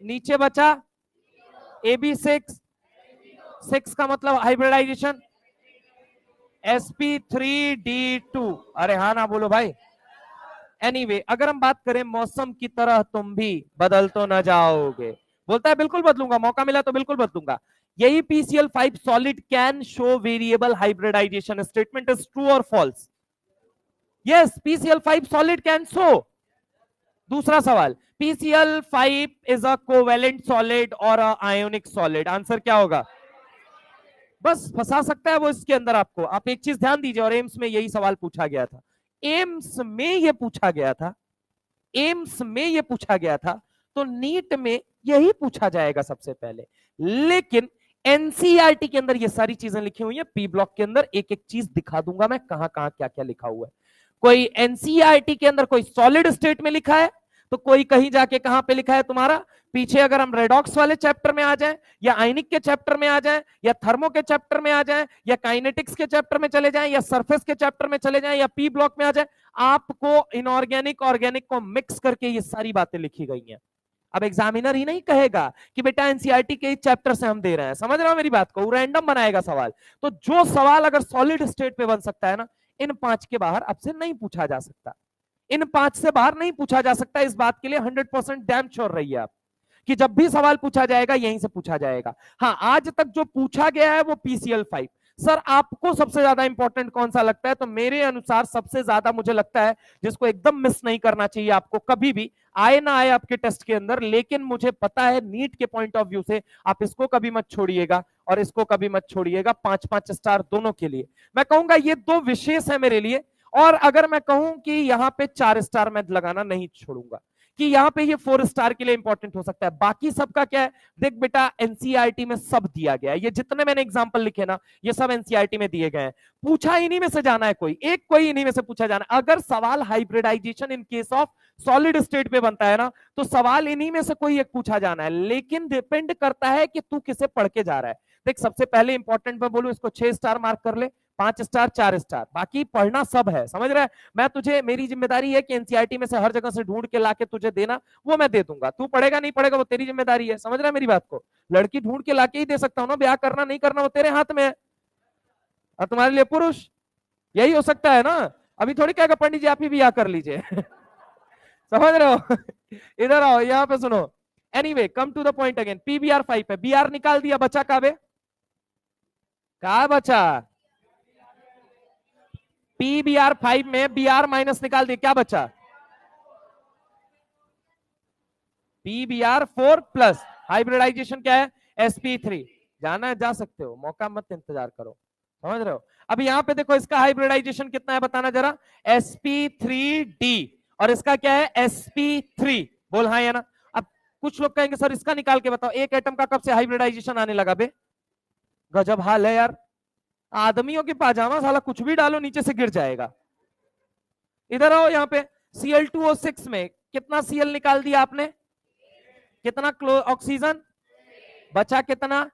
नीचे बचा AB6, 6 का मतलब हाइब्रिडाइजेशन sp3d2। अरे हाँ ना बोलो भाई। एनीवे अगर हम बात करें मौसम की तरह तुम भी बदल तो न जाओगे, बोलता है बिल्कुल बदलूंगा, मौका मिला तो बिल्कुल बदलूंगा। यही PCl5 solid can show variable hybridization, statement is true और false? Yes, PCl5 solid can show. दूसरा सवाल, PCl5 is a covalent solid और अ आयोनिक सॉलिड, आंसर क्या होगा? बस फंसा सकता है वो इसके अंदर आपको। आप एक चीज ध्यान दीजिए, और एम्स में यही सवाल पूछा गया था, एम्स में ये पूछा गया था, एम्स में ये पूछा गया था, तो नीट में यही पूछा जाएगा सबसे पहले। लेकिन एनसीईआरटी के अंदर ये सारी चीजें लिखी हुई है, पी ब्लॉक के अंदर एक एक चीज दिखा दूंगा मैं, कहां कहां क्या क्या लिखा हुआ है। कोई एनसीईआरटी के अंदर कोई सॉलिड स्टेट में लिखा है, तो कोई कहीं जाके कहां पे लिखा है तुम्हारा पीछे, अगर हम रेडॉक्स वाले चैप्टर में आ जाएं, या आयनिक के चैप्टर में आ जाएं, या थर्मो के चैप्टर में आ जाएं, या काइनेटिक्स के चैप्टर में चले जाएं, या सरफेस के चैप्टर में चले जाएं, या पी ब्लॉक में आ जाए, आपको इनऑर्गेनिक ऑर्गेनिक को मिक्स करके ये सारी बातें लिखी गई हैं। अब एग्जामिनर ही नहीं कहेगा कि बेटा एनसीईआरटी के चैप्टर से हम दे रहे हैं, समझ रहे हो मेरी बात को, वो रैंडम बनाएगा सवाल। तो जो सवाल अगर सॉलिड स्टेट पे बन सकता है ना, इन 5 के बाहर आपसे नहीं पूछा जा सकता, इन 5 से बाहर नहीं पूछा जा सकता। इस बात के लिए 100% डैम श्योर रहिए आप कि जब भी सवाल पूछा जाएगा यहीं से पूछा जाएगा। हाँ, आज तक जो पूछा गया है वो PCl5। सर आपको सबसे ज्यादा इंपॉर्टेंट कौन सा लगता है? तो मेरे अनुसार सबसे ज्यादा मुझे लगता है जिसको एकदम मिस नहीं करना चाहिए आपको, कभी भी आए ना आए आपके टेस्ट के अंदर, लेकिन मुझे पता है नीट के पॉइंट ऑफ व्यू से आप इसको कभी मत छोड़िएगा और इसको कभी मत छोड़िएगा। 5-5 स्टार दोनों के लिए मैं कहूंगा ये दो विशेष है मेरे लिए। और अगर मैं कहूं कि यहां पे 4 स्टार मैं लगाना नहीं छोड़ूंगा, कि यहाँ पे ये 4 स्टार के लिए इंपॉर्टेंट हो सकता है। बाकी सबका क्या है, देख बेटा एनसीईआरटी में सब दिया गया है, ये जितने मैंने एग्जांपल लिखे ना ये सब एनसीईआरटी में दिए गए हैं। पूछा इन्हीं में से जाना है, कोई इन्हीं में से पूछा जाना है। अगर सवाल hybridization in case of solid state पे बनता है ना, तो सवाल इन्हीं में से कोई एक पूछा जाना है, लेकिन डिपेंड करता है कि तू किसे पढ़ के जा रहा है। देख सबसे पहले इंपॉर्टेंट मैं बोलूं, इसको 6 स्टार मार्क कर ले, 5 स्टार 4 स्टार, बाकी पढ़ना सब है, समझ रहा है। मैं तुझे, मेरी जिम्मेदारी है कि एनसीईआरटी में से हर जगह से ढूंढ के लाके तुझे देना, वो मैं दे दूंगा। तू पढ़ेगा नहीं पढ़ेगा वो तेरी जिम्मेदारी है, समझ रहा है मेरी बात को। लड़की ढूंढ के लाके ही दे सकता हूँ ना, ब्याह करना नहीं करना वो तेरे हाथ में है। और तुम्हारे लिए पुरुष यही हो सकता है ना, अभी थोड़ी कहेगा पंडित जी आप ही ब्याह कर लीजिए समझ रहे हो इधर आओ, यहाँ पे सुनो। Anyway come to the point again, PBr5 है, Br निकाल दिया, बचा काबे, कहा बचा? PBr5 में Br माइनस निकाल दिया, क्या बचा? PBr4 प्लस, हाइब्रिडाइजेशन क्या है? sp3। जाना है जा सकते हो, मौका मत इंतजार करो, समझ रहे हो। अब यहाँ पे देखो इसका हाइब्रिडाइजेशन कितना है बताना जरा, sp3d, और इसका क्या है? sp3। बोल हाँ या ना। अब कुछ लोग कहेंगे सर इसका निकाल के बताओ, एक एटम का कब से हाइब्रिडाइजेशन आने लगा बे? गजब हाल है यार, आदमियों के पाजामा साला कुछ भी डालो नीचे से गिर जाएगा। इधर आओ, यहाँ पे Cl2O6 में कितना Cl निकाल दिया आपने, कितना ऑक्सीजन बचा, कितना?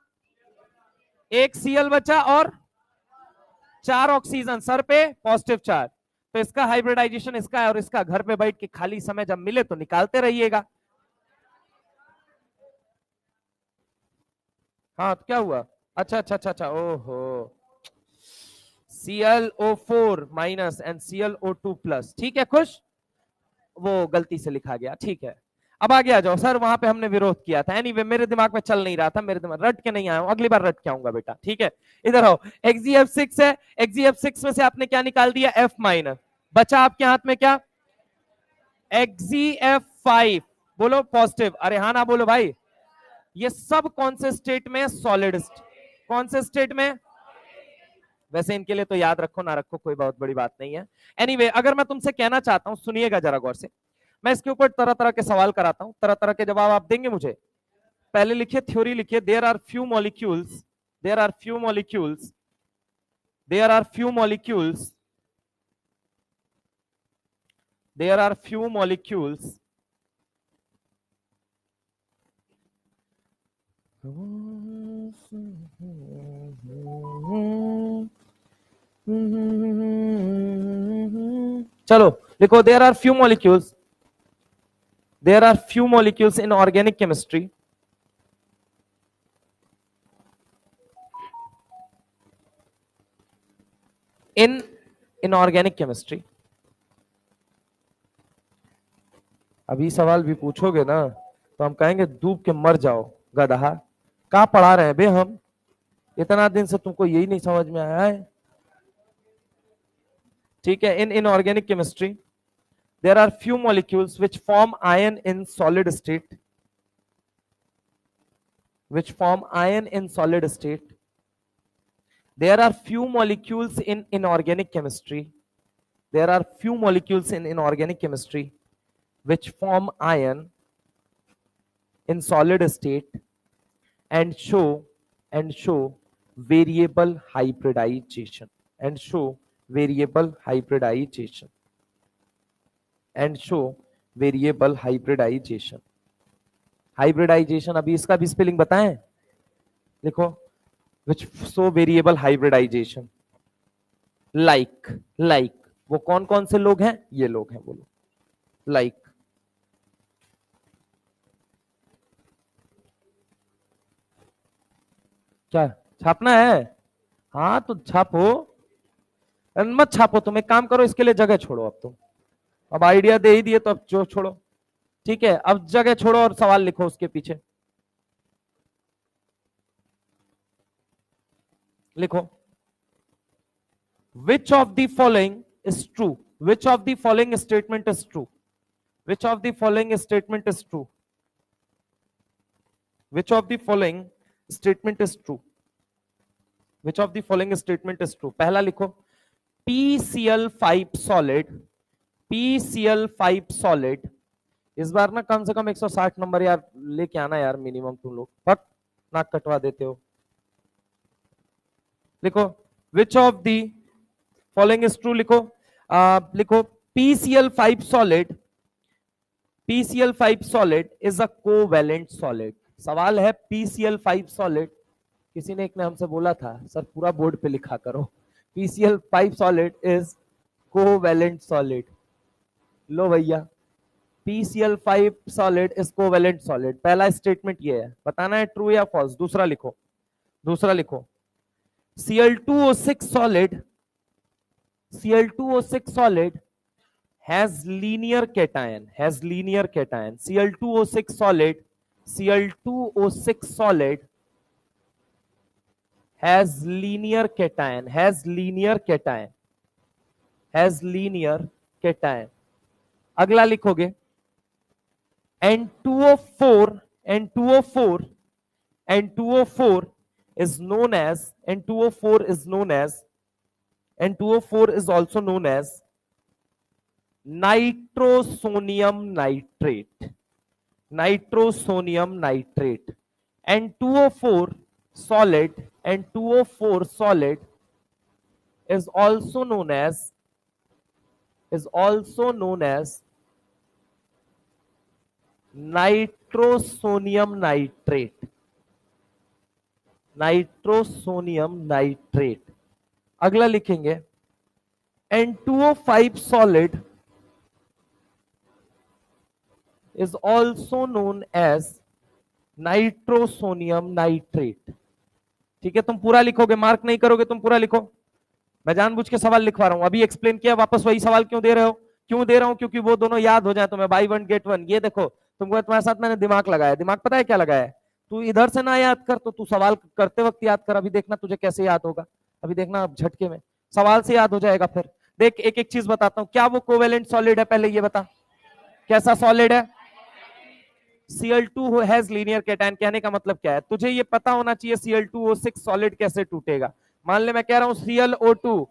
1 Cl बचा और 4 ऑक्सीजन, सर पे पॉजिटिव चार्ज। तो इसका हाइब्रिडाइजेशन इसका है, और इसका घर पे बैठ के खाली समय जब मिले तो निकालते रहिएगा। हाँ तो क्या हुआ? अच्छा अच्छा अच्छा अच्छा, ओहो, ClO4 minus and ClO2 plus, ठीक है खुश, वो गलती से लिखा गया, ठीक है। अब आगे आ जाओ, सर वहां पे हमने विरोध किया था। एनीवे मेरे दिमाग में चल नहीं रहा था, मेरे दिमाग रट के नहीं आया हूं, अगली बार रट के आऊंगा बेटा, ठीक है। इधर आओ, XgF6 है, XgF6 में से आपने क्या निकाल दिया? F माइनस, बचा आपके हाथ में क्या? XgF5, बोलो पॉजिटिव, अरे हाँ ना बोलो भाई। ये सब कौन से स्टेट में? Solid state. कौन से स्टेट में? वैसे इनके लिए तो याद रखो ना रखो कोई बहुत बड़ी बात नहीं है। एनीवे अगर मैं तुमसे कहना चाहता हूं, सुनिएगा जरा गौर से, मैं इसके ऊपर तरह तरह के सवाल कराता हूं, तरह तरह के जवाब आप देंगे मुझे। पहले लिखिए, थ्योरी लिखिए, there are few molecules there are few molecules चलो लिखो, there are few molecules in organic chemistry in inorganic chemistry. अभी सवाल भी पूछोगे ना तो हम कहेंगे डूब के मर जाओ गधा, कहाँ पढ़ा रहे हैं बे हम, इतना दिन से तुमको यही नहीं समझ में आया है? ठीक है, in inorganic chemistry there are few molecules which form ion in solid state, there are few molecules in inorganic chemistry which form ion in solid state and show variable hybridization hybridization अभी इसका भी स्पेलिंग बताएं, लिखो, which show variable hybridization, like वो कौन कौन से लोग हैं? ये लोग हैं, बोलो like. क्या छापना है? हाँ तो छापो, मत छापो, तुम एक काम करो, इसके लिए जगह छोड़ो। अब आइडिया दे ही दिए तो अब जो छोड़ो, ठीक है, अब जगह छोड़ो और सवाल लिखो उसके पीछे। लिखो, which of the following is true? Which of the following statement is true? Which of the following statement is true? Which of the following statement is true? Which of the following statement is true? पहला लिखो, PCl5 solid, इस बार ना कम से कम 160 नंबर यार लेके आना यार मिनिमम, तुम लोग पक नाक कटवा देते हो। लिखो, which of the following is true, लिखो, लिखो, PCl5 solid is a covalent solid। सवाल है PCl5 solid, किसी ने एक ने हमसे बोला था सर पूरा बोर्ड पे लिखा करो, PCl5 solid is covalent solid। लो भैया, PCl5 solid is covalent solid, पहला स्टेटमेंट ये है, बताना है ट्रू या फॉल्स। दूसरा लिखो, Cl2O6 solid has linear cation, Cl2O6 solid has linear cation। अगला लिखोगे, N2O4 is also known as nitrosonium nitrate। N2O4 solid is also known as nitrosonium nitrate। अगला लिखेंगे, N2O5 solid is also known as nitrosonium nitrate। ठीक है, तुम पूरा लिखोगे, मार्क नहीं करोगे, तुम पूरा लिखो। मैं जानबूझ के सवाल लिखवा रहा हूं, अभी एक्सप्लेन किया, वापस वही सवाल क्यों दे रहे हो? क्यों दे रहा हूं? क्योंकि वो दोनों याद हो जाए तुम्हें, बाई वन गेट वन। ये देखो, तुमको तुम्हारे साथ मैंने दिमाग लगाया, दिमाग पता है क्या लगाया है? तू इधर से ना याद कर तो तू सवाल करते वक्त याद कर, अभी देखना तुझे कैसे याद होगा, अभी देखना झटके में सवाल से याद हो जाएगा। फिर देख, एक एक चीज बताता हूं, क्या वो कोवेलेंट सॉलिड है? पहले ये बता, कैसा सॉलिड है? Cl2 has linear cation. कहने का मतलब क्या है? तुझे ये पता होना चाहिए Cl2O6 सॉलिड कैसे टूटेगा। मान ले मैं कह रहा हूं ClO2,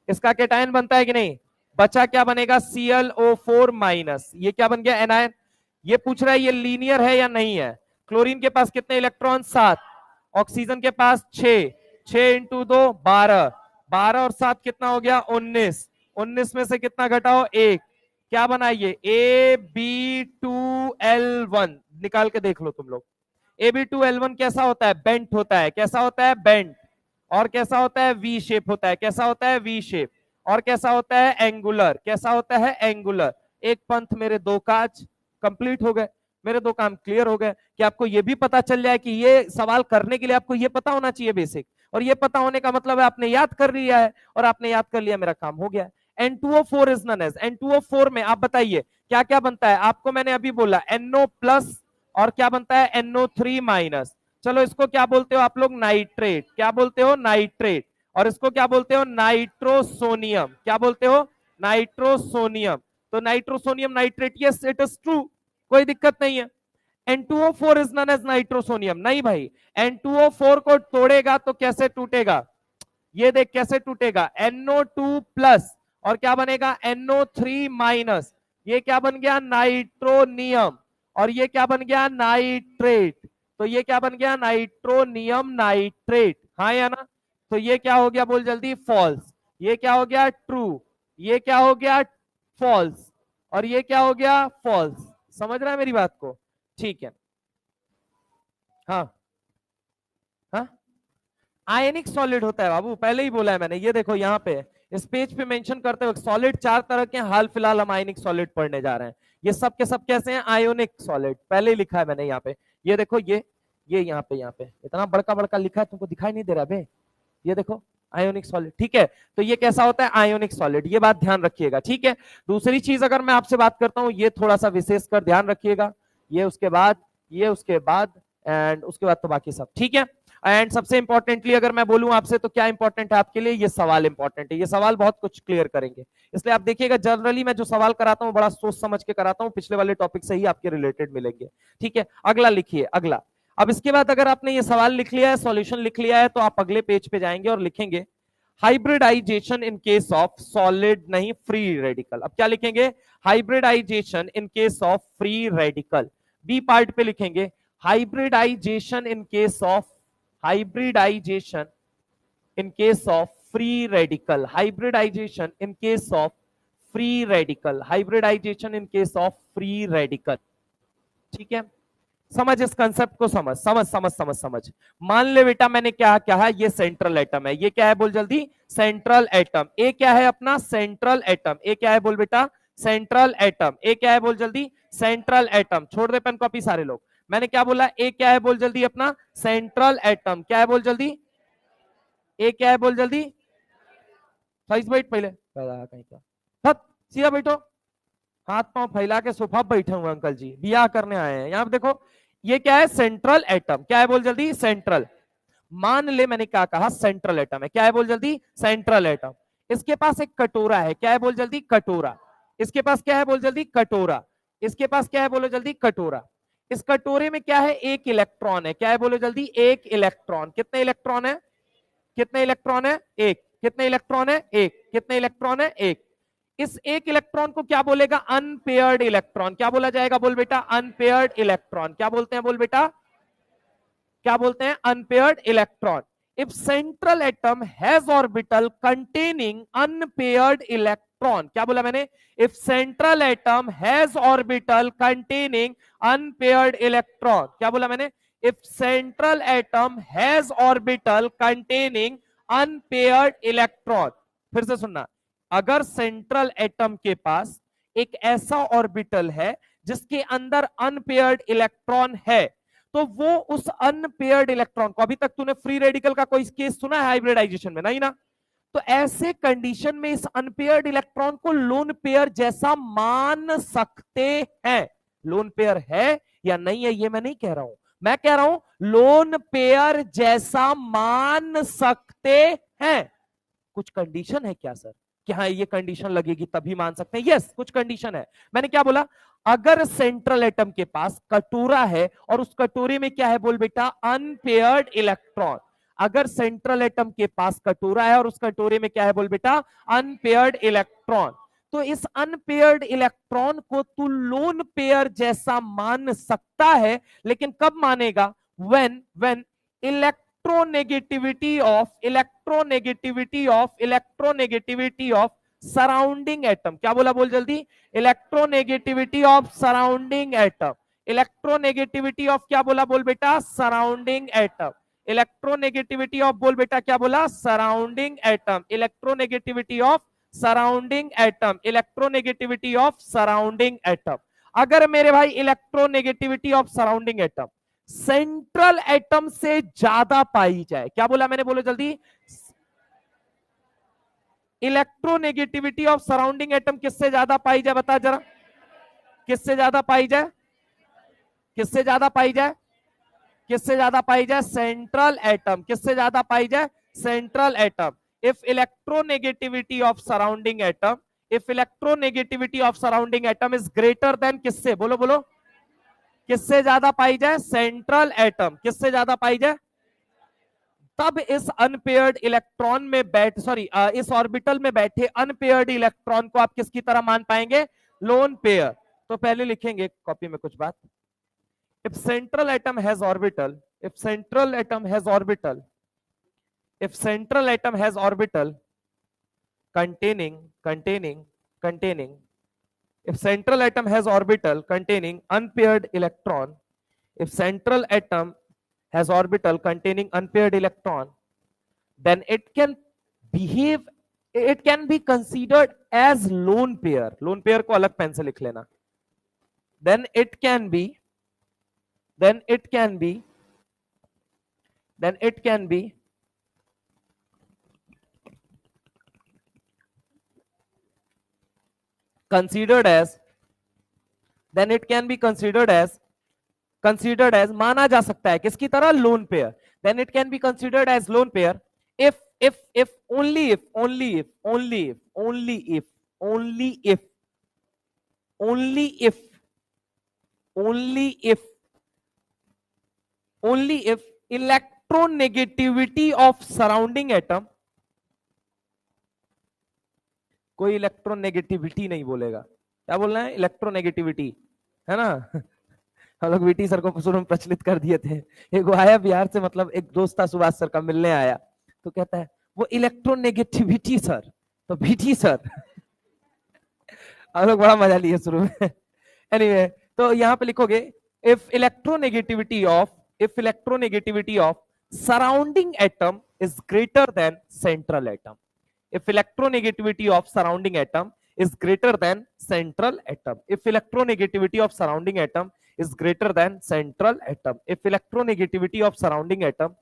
इसका केटायन बनता है कि नहीं? बचा क्या बनेगा? ClO4 माइनस, ये क्या बन गया? एनायन। ये पूछ रहा है ये लीनियर है या नहीं है। क्लोरीन के पास कितने इलेक्ट्रॉन? 7, ऑक्सीजन के पास 6, 6 × 2 12, 12 और 7 कितना हो गया 19। 19 में से कितना घटाओ 1, क्या बनाइए AB2L1 निकाल के देख लो तुम लोग। AB2L1 कैसा होता है बेंट होता है, कैसा होता है बेंट, और कैसा होता है वी शेप होता है, कैसा होता है वी शेप, और कैसा होता है एंगुलर, कैसा होता है एंगुलर। एक पंथ मेरे दो काज कंप्लीट हो गए, मेरे दो काम क्लियर हो गए। कि आपको ये भी पता चल जाए कि ये सवाल करने के लिए आपको ये पता होना चाहिए बेसिक, और ये पता होने का मतलब है आपने याद कर लिया है, और आपने याद कर लिया मेरा काम हो गया है। N2O4 is known as, N2O4 में आप बताइए क्या क्या बनता है। आपको मैंने अभी बोला NO प्लस और क्या बनता है NO3 माइनस। चलो इसको क्या बोलते हो आप लोग नाइट्रेट, क्या बोलते हो नाइट्रेट, और इसको क्या बोलते हो नाइट्रोसोनियम, क्या बोलते हो नाइट्रोसोनियम। तो nitrosonium nitrate, yes it is true, कोई दिक्कत नहीं है। N2O4 is known as nitrosonium, नहीं भाई N2O4 को तोड़ेगा तो कैसे टूटेगा, ये देख कैसे टूटेगा NO2 प्लस और क्या बनेगा NO3 माइनस, ये क्या बन गया नाइट्रोनियम, और ये क्या बन गया नाइट्रेट, तो ये क्या बन गया नाइट्रोनियम नाइट्रेट, हाँ या ना। तो ये क्या हो गया बोल जल्दी फॉल्स, ये क्या हो गया ट्रू, ये क्या हो गया फॉल्स, और ये क्या हो गया फॉल्स। समझ रहा है मेरी बात को, ठीक है। हाँ हाँ आयनिक सॉलिड होता है बाबू, पहले ही बोला है मैंने। ये देखो यहाँ पे इस पेज पे मेंशन करते हुए सॉलिड चार तरह के, हाल फिलहाल हम आयनिक सॉलिड पढ़ने जा रहे हैं। ये सब के सब कैसे हैं आयोनिक सॉलिड, पहले ही लिखा है मैंने यहाँ पे। ये देखो ये यहाँ पे इतना बड़का बड़का लिखा है, तुमको दिखाई नहीं दे रहा बे, ये देखो आयोनिक सॉलिड, ठीक है। तो ये कैसा होता है आयोनिक सॉलिड, ये बात ध्यान रखिएगा, ठीक है। दूसरी चीज अगर मैं आपसे बात करता हूं, ये थोड़ा सा विशेष कर ध्यान रखिएगा, ये उसके बाद, ये उसके बाद, एंड उसके बाद तो बाकी सब ठीक है। एंड सबसे इंपॉर्टेंटली अगर मैं बोलूं आपसे तो क्या इंपॉर्टेंट है आपके लिए, ये सवाल इंपॉर्टेंट है, ये सवाल बहुत कुछ क्लियर करेंगे। इसलिए आप देखिएगा जनरली मैं जो सवाल कराता हूं बड़ा सोच समझ के कराता हूं, पिछले वाले टॉपिक से ही आपके रिलेटेड मिलेंगे, ठीक है। अगला लिखिए, अगला। अब इसके बाद अगर आपने ये सवाल लिख लिया है, सॉल्यूशन लिख लिया है, तो आप अगले पेज पे जाएंगे और लिखेंगे hybridization in case of solid नहीं फ्री रेडिकल। अब क्या लिखेंगे hybridization in case of free radical. B part पे लिखेंगे hybridization in case of, hybridization in case of free radical, hybridization in case of free radical, hybridization in case of free radical, ठीक है। समझ इस कंसेप्ट को, समझ समझ समझ समझ समझ। मान ले बेटा मैंने क्या कहा, ये सेंट्रल एटम है, ये क्या है बोल जल्दी सेंट्रल एटम। ए क्या है अपना सेंट्रल एटम, ए क्या है बोल बेटा सेंट्रल एटम, ए क्या है बोल जल्दी सेंट्रल एटम। छोड़ दे पेन कॉपी सारे लोग, मैंने क्या बोला ए क्या है बोल जल्दी अपना सेंट्रल एटम, क्या है बोल जल्दी ए क्या है बोल जल्दी, सही बैठ पहले कहीं का सीधा बैठो, हाथ पांव फैला के सोफा बैठे हुए अंकल जी बियाह करने आए हैं। यहां पे देखो ये क्या है सेंट्रल एटम, क्या है बोल जल्दी सेंट्रल। मान ले मैंने क्या कहा सेंट्रल एटम है, क्या है बोल जल्दी सेंट्रल एटम। इसके पास एक कटोरा है, क्या है बोल जल्दी कटोरा। इसके पास क्या है बोल जल्दी कटोरा। इसके पास क्या है बोलो जल्दी कटोरा। इस कटोरे में क्या है एक इलेक्ट्रॉन है, क्या है बोलो जल्दी एक इलेक्ट्रॉन। कितने इलेक्ट्रॉन है, कितने इलेक्ट्रॉन है एक, कितने इलेक्ट्रॉन है एक, कितने इलेक्ट्रॉन है एक। इस एक इलेक्ट्रॉन को क्या बोलेगा अनपेयर्ड इलेक्ट्रॉन, क्या बोला जाएगा बोल बेटा अनपेयर्ड इलेक्ट्रॉन। क्या बोलते हैं बोल बेटा, क्या बोलते हैं unpaired electron. If central atom has orbital containing unpaired electron, क्या बोला मैंने if central atom has orbital containing unpaired electron, क्या बोला मैंने if central atom has orbital containing unpaired electron. फिर से सुनना, अगर सेंट्रल एटम के पास एक ऐसा ऑर्बिटल है जिसके अंदर अनपेयर्ड इलेक्ट्रॉन है, तो वो उस अनपेयर्ड इलेक्ट्रॉन को, अभी तक तूने फ्री रेडिकल का कोई केस सुना है हाइब्रिडाइजेशन में, नहीं ना। तो ऐसे कंडीशन में इस अनपेयर्ड इलेक्ट्रॉन को लोन पेयर जैसा मान सकते हैं। लोन पेयर है या नहीं है ये मैं नहीं कह रहा हूं, मैं कह रहा हूं लोन पेयर जैसा मान सकते हैं। कुछ कंडीशन है क्या सर कि हाँ ये कंडीशन लगेगी तभी मान सकते हैं, यस कुछ कंडीशन है। मैंने क्या बोला, अगर सेंट्रल एटम के पास कटोरा है और उस कटोरे में क्या है बोल बेटा अनपेयर्ड इलेक्ट्रॉन। अगर सेंट्रल एटम के पास कटोरा है और उस कटोरे में क्या है बोल बेटा अनपेयर्ड इलेक्ट्रॉन, तो इस अनपेयर्ड इलेक्ट्रॉन को तू लोन पेयर जैसा मान सकता है, लेकिन कब मानेगा, when electronegativity of surrounding atom. क्या बोला, बोल जल्दी। Electronegativity of surrounding atom. Electronegativity of क्या बोला, बोल बेटा, सराउंडिंग एटम। इलेक्ट्रोनेगेटिविटी ऑफ, बोल बेटा, क्या बोला, surrounding atom. Electronegativity of surrounding atom. Electronegativity of surrounding atom. अगर मेरे भाई electronegativity of surrounding atom central atom से ज्यादा पाई जाए, क्या बोला मैंने, बोलो जल्दी। इलेक्ट्रोनेगेटिविटी ऑफ सराउंडिंग एटम किससे ज्यादा पाई जाए, बता जरा, किससे ज्यादा पाई जाए, किससे ज्यादा पाई जाए, किससे ज्यादा पाई जाए, सेंट्रल एटम। किससे ज्यादा पाई जाए, central atom. If electronegativity of surrounding atom, if electronegativity of surrounding atom is greater than, किससे, बोलो बोलो, किससे ज्यादा पाई जाए, सेंट्रल एटम। किससे ज्यादा पाई जाए, तब इस अनपेयर्ड इलेक्ट्रॉन में इस ऑर्बिटल में बैठे अनपेयर्ड इलेक्ट्रॉन को आप किसकी तरह मान पाएंगे, लोन पेयर। तो पहले लिखेंगे कॉपी में कुछ बात। If central atom has orbital, if central atom has orbital, if central atom has orbital containing if central atom has orbital containing unpaired electron, if central atom has orbital containing unpaired electron, then it can be considered as lone pair। lone pair को अलग पेन से लिख लेना। then it can be considered as माना जा सकता है किसकी तरह, lone pair. then it can be considered as lone pair if only if electronegativity of surrounding atom, कोई इलेक्ट्रोनेगेटिविटी नहीं बोलेगा, क्या बोलना है, इलेक्ट्रोनेगेटिविटी, है ना। हम लोग वीटी सर को शुरू में प्रचलित कर दिए थे। एक आया बिहार से, मतलब एक दोस्त था, सुभाष सर का, मिलने आया, तो कहता है वो इलेक्ट्रोनेगेटिविटी सर, तो वीटी सर। हम लोग बड़ा मजा लिए शुरू में। एनीवे, तो यहां पे लिखोगे if electronegativity of surrounding atom is greater than central atom. if electronegativity of surrounding atom is greater than central atom, if electronegativity of surrounding atom is greater than central atom, if electronegativity of surrounding atom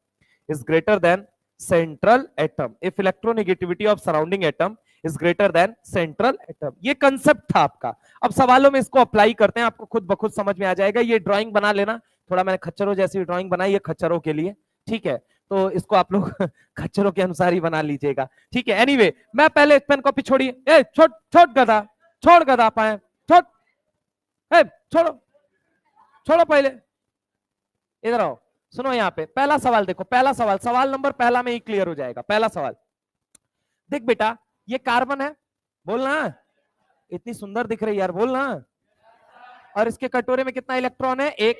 is greater than central atom, if electronegativity of surrounding atom is greater than central atom। ये कंसेप्ट था आपका। अब सवालों में इसको अप्लाई करते हैं, आपको खुद ब खुद समझ में आ जाएगा। ये ड्राइंग बना लेना, थोड़ा मैंने खच्चरों जैसी ड्राइंग बनाई है खच्चरों के लिए, ठीक है, तो इसको आप लोग खच्चरों के अनुसार ही बना लीजिएगा, ठीक है। एनीवे, मैं पहले पेन कॉपी छोड़िए, छोड़ गधा, छोड़ गधा पाए, छोड़ो पहले, इधर आओ, सुनो यहाँ पे पहला सवाल देखो, पहला सवाल नंबर पहला में ही क्लियर हो जाएगा। पहला सवाल देख बेटा, ये कार्बन है, बोलना, इतनी सुंदर दिख रही है यार, बोलना। और इसके कटोरे में कितना इलेक्ट्रॉन है, एक।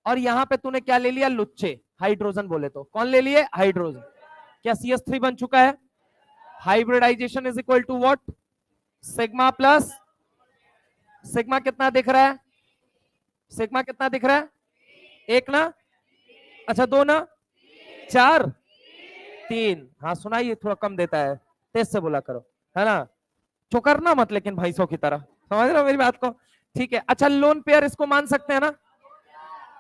और यहां पे तूने क्या ले लिया, लुच्चे, हाइड्रोजन बोले तो, कौन ले लिए, हाइड्रोजन। क्या CH3 बन चुका है। Hybridization is equal to what, sigma plus sigma कितना दिख रहा है, सिग्मा कितना दिख रहा है, एक ना, अच्छा दो ना, चार, तीन, हाँ सुनाइए, थोड़ा कम देता है, तेज से बोला करो, है ना, चौकरना मत लेकिन भैंसों की तरह, समझ रहे हो मेरी बात को, ठीक है। अच्छा, लोन पेयर इसको मान सकते हैं ना,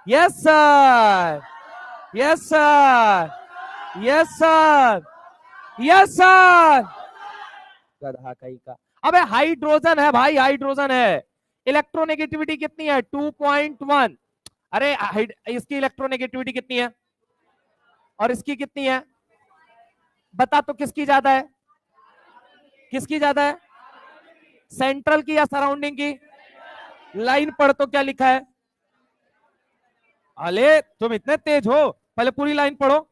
yes sir, yes sir, yes sir, yes sir, गधा कहीं का। अबे हाइड्रोजन है भाई, हाइड्रोजन है, इलेक्ट्रोनेगेटिविटी कितनी है, 2.1। अरे इसकी इलेक्ट्रोनेगेटिविटी कितनी है और इसकी कितनी है, बता तो किसकी ज्यादा है, किसकी ज्यादा है, सेंट्रल की या सराउंडिंग की। लाइन पढ़ तो क्या लिखा है, अले तुम इतने तेज हो, पहले पूरी लाइन पढ़ो,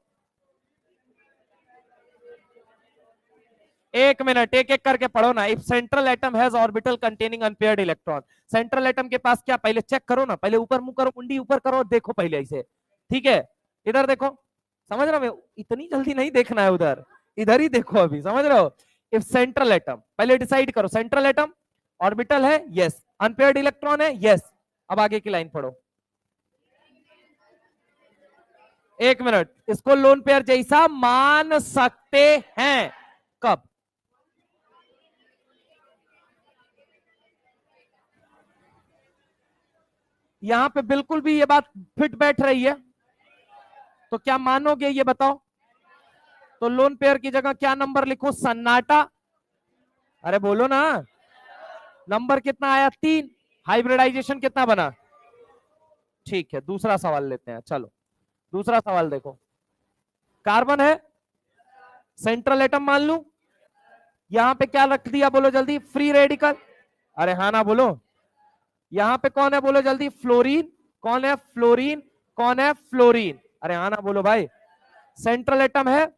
एक मिनट, एक एक करके पढ़ो ना। If central atom has orbital containing unpaired electron, central atom के पास क्या, पहले चेक करो ना, पहले ऊपर मुंह करो, कुंडी ऊपर करो, देखो पहले इसे, ठीक है, इधर देखो, समझ रहे हो, इतनी जल्दी नहीं देखना है उधर, इधर ही देखो अभी, समझ रहे हो। इफ सेंट्रल एटम, पहले डिसाइड करो, सेंट्रल एटम ऑर्बिटल है, यस, अनपेयर्ड इलेक्ट्रॉन है, यस। अब आगे की लाइन पढ़ो, एक मिनट, इसको लोन पेयर जैसा मान सकते हैं, कब? यहां पे बिल्कुल भी ये बात फिट बैठ रही है, तो क्या मानोगे ये बताओ। तो लोन पेयर की जगह क्या नंबर लिखो, सन्नाटा, अरे बोलो ना, नंबर कितना आया, 3, हाइब्रिडाइजेशन कितना बना। ठीक है, दूसरा सवाल लेते हैं, चलो दूसरा सवाल देखो, कार्बन है, सेंट्रल एटम मान लू, यहां पे क्या रख दिया बोलो जल्दी, फ्री रेडिकल, अरे हाँ ना बोलो, यहां पे कौन है बोलो जल्दी, फ्लोरीन, कौन है फ्लोरीन, कौन है फ्लोरीन, अरे हाँ ना बोलो भाई, सेंट्रल एटम है,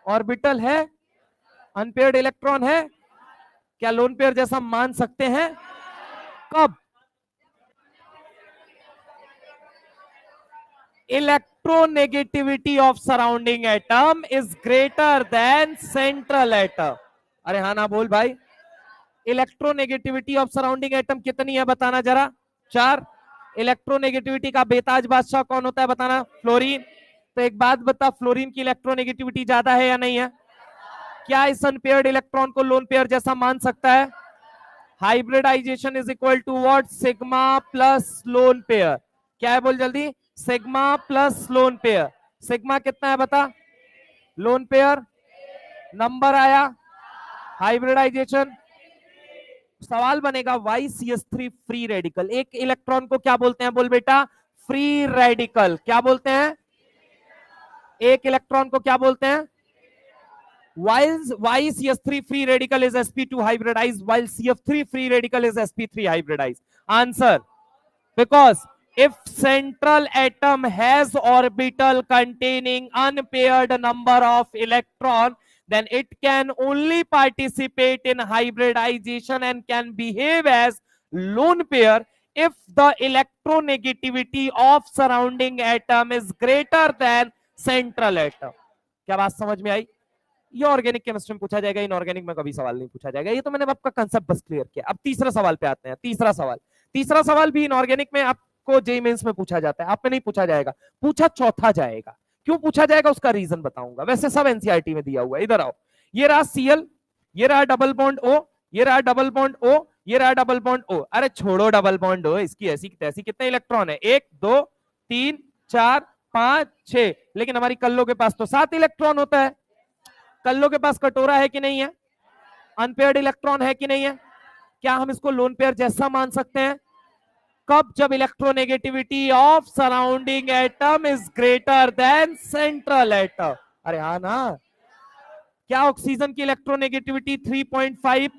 ऑर्बिटल है, अनपेयर्ड इलेक्ट्रॉन है, क्या लोन पेयर जैसा मान सकते हैं, कब? Electronegativity of surrounding atom is greater than central atom, अरे हाँ ना बोल भाई, इलेक्ट्रोनेगेटिविटी ऑफ सराउंडिंग एटम कितनी है बताना जरा, 4। इलेक्ट्रोनेगेटिविटी का बेताज बादशाह कौन होता है बताना, फ्लोरीन। तो एक बात बता, फ्लोरीन की इलेक्ट्रोनेगेटिविटी ज्यादा है या नहीं है, क्या इस अनपेयर्ड इलेक्ट्रॉन को लोन पेयर जैसा मान सकता है। Hybridization is equal to what, sigma plus lone pair, क्या है बोल जल्दी, sigma plus lone pair, sigma कितना है बता, लोन पेयर, नंबर आया, हाइब्रिडाइजेशन, सवाल बनेगा YCS3 फ्री रेडिकल, एक इलेक्ट्रॉन को क्या बोलते हैं बोल बेटा, फ्री रेडिकल, क्या बोलते हैं, एक इलेक्ट्रॉन को क्या बोलते हैं, YCS3 free radical is sp2 hybridized while CF3 free radical is sp3 hybridized. Answer, because if central atom has orbital containing unpaired number of electron, then it can only participate in hybridization and can behave as lone pair if the electronegativity of surrounding atom is greater than central atom. क्या बात समझ में आई। ये ऑर्गेनिक केमिस्ट्री में पूछा जाएगा, इनऑर्गेनिक में कभी सवाल नहीं पूछा जाएगा, ये तो मैंने आपका कंसेप्ट बस क्लियर किया। अब तीसरा सवाल पे आते हैं, तीसरा सवाल भी इनऑर्गेनिक में आपको जेईई मेंस में पूछा जाता है, आप में नहीं पूछा जाएगा, पूछा चौथा जाएगा, क्यों पूछा जाएगा उसका रीजन बताऊंगा, वैसे सब एनसीईआरटी में दिया हुआ है। इधर आओ, ये रहा Cl, ये रहा डबल बॉन्ड O, ये रहा डबल बॉन्ड O, ये रहा डबल बॉन्ड O, अरे छोड़ो डबल बॉन्ड O, इसकी ऐसी तैसी कितने इलेक्ट्रॉन है, 1 2 3 4 5 6, लेकिन हमारी कल्लो के पास तो 7 इलेक्ट्रॉन होता है, कल्लो के पास कटोरा है कि नहीं है, अनपेयर्ड इलेक्ट्रॉन है कि नहीं है, क्या हम इसको लोन पेयर जैसा मान सकते हैं, कब, जब electronegativity of surrounding atom is greater than central atom, अरे हाँ ना, क्या ऑक्सीजन की इलेक्ट्रोनेगेटिविटी 3.5,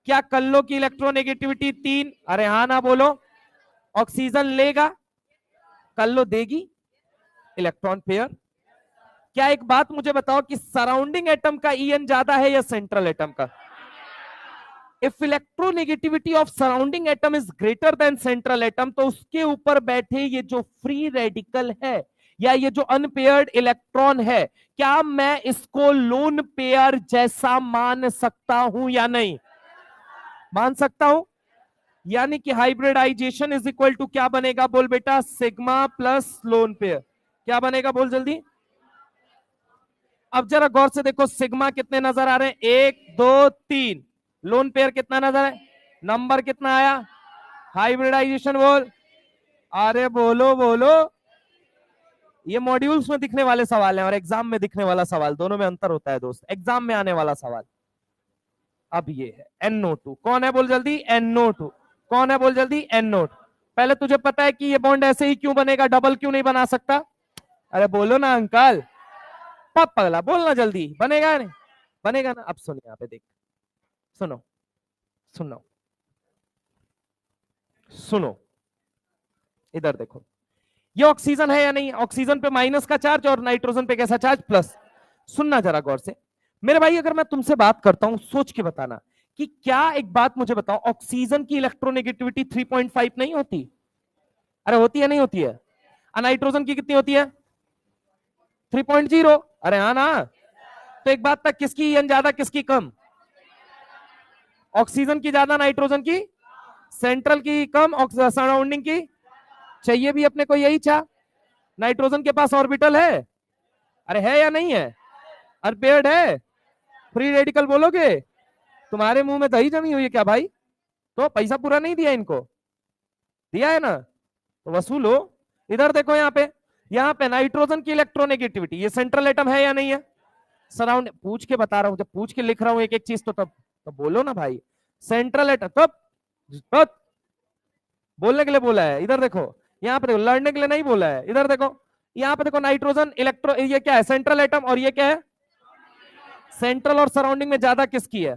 क्या कल्लो की इलेक्ट्रोनेगेटिविटी 3, अरे हाँ ना बोलो, ऑक्सीजन लेगा, कल्लो देगी, इलेक्ट्रॉन पेयर। क्या एक बात मुझे बताओ कि सराउंडिंग एटम का ईएन ज्यादा है या सेंट्रल एटम का, if electronegativity of surrounding atom is greater than central atom, तो उसके ऊपर बैठे ये जो फ्री रेडिकल है या ये जो अनपेयर्ड इलेक्ट्रॉन है, क्या मैं इसको लोन पेयर जैसा मान सकता हूं या नहीं, मान सकता हूं, यानी कि हाइब्रिडाइजेशन इज इक्वल टू क्या बनेगा बोल बेटा, सिग्मा प्लस लोन पेयर, क्या बनेगा बोल जल्दी। अब जरा गौर से देखो, सिग्मा कितने नजर आ रहे हैं, 1 2 3, लोन पेयर कितना नजर है, नंबर कितना आया, हाइब्रिडाइजेशन बोल, अरे बोलो बोलो, ये मॉड्यूल्स में दिखने वाले सवाल हैं और एग्जाम में दिखने वाला सवाल, दोनों में अंतर होता है दोस्त, एग्जाम में आने वाला सवाल। अब ये है NO2, कौन है बोल जल्दी, NO2, कौन है बोल जल्दी, NO2। पहले तुझे पता है कि ये बॉन्ड ऐसे ही क्यों बनेगा, डबल क्यों नहीं बना सकता, अरे बोलो ना अंकल, पप पगला बोलना जल्दी, बनेगा नहीं, बनेगा ना। अब सुनो यहाँ पे देख, सुनो सुनो सुनो, इधर देखो, ये ऑक्सीजन है या नहीं, ऑक्सीजन पे माइनस का चार्ज और नाइट्रोजन पे कैसा चार्ज, प्लस। सुनना जरा गौर से मेरे भाई, अगर मैं तुमसे बात करता हूं, सोच के बताना कि क्या, एक बात मुझे बताओ, ऑक्सीजन की इलेक्ट्रोनेगेटिविटी 3.5 नहीं होती, अरे होती है नहीं होती है, नाइट्रोजन की कितनी होती है, 3.0। अरे हाँ ना, तो एक बात तक, किसकी ईएन ज्यादा किसकी कम? ऑक्सीजन की ज्यादा, नाइट्रोजन की, सेंट्रल की कम, सराउंडिंग की। चाहिए भी अपने को यही था। नाइट्रोजन के पास ऑर्बिटल है, अरे है या नहीं है? अनपेयर्ड है, फ्री रेडिकल बोलोगे? तुम्हारे मुंह में दही जमी हुई है क्या भाई? तो पैसा पूरा नहीं दिया इनको, दिया है ना, तो वसूलो। इधर देखो यहाँ पे नाइट्रोजन की इलेक्ट्रोनेगेटिविटी, ये सेंट्रल एटम है या नहीं है? सराउंड पूछ के बता रहा हूं, जब पूछ के लिख रहा हूं एक एक चीज तो तब बोलो ना भाई। सेंट्रल एटम तब बोलने के लिए बोला है। इधर देखो, यहाँ पे देखो, लड़ने के लिए नहीं बोला है। इधर देखो, यहाँ पे देखो, नाइट्रोजन इलेक्ट्रो, ये क्या है? Central atom. और ये क्या है? सेंट्रल और सराउंडिंग में ज्यादा किसकी है?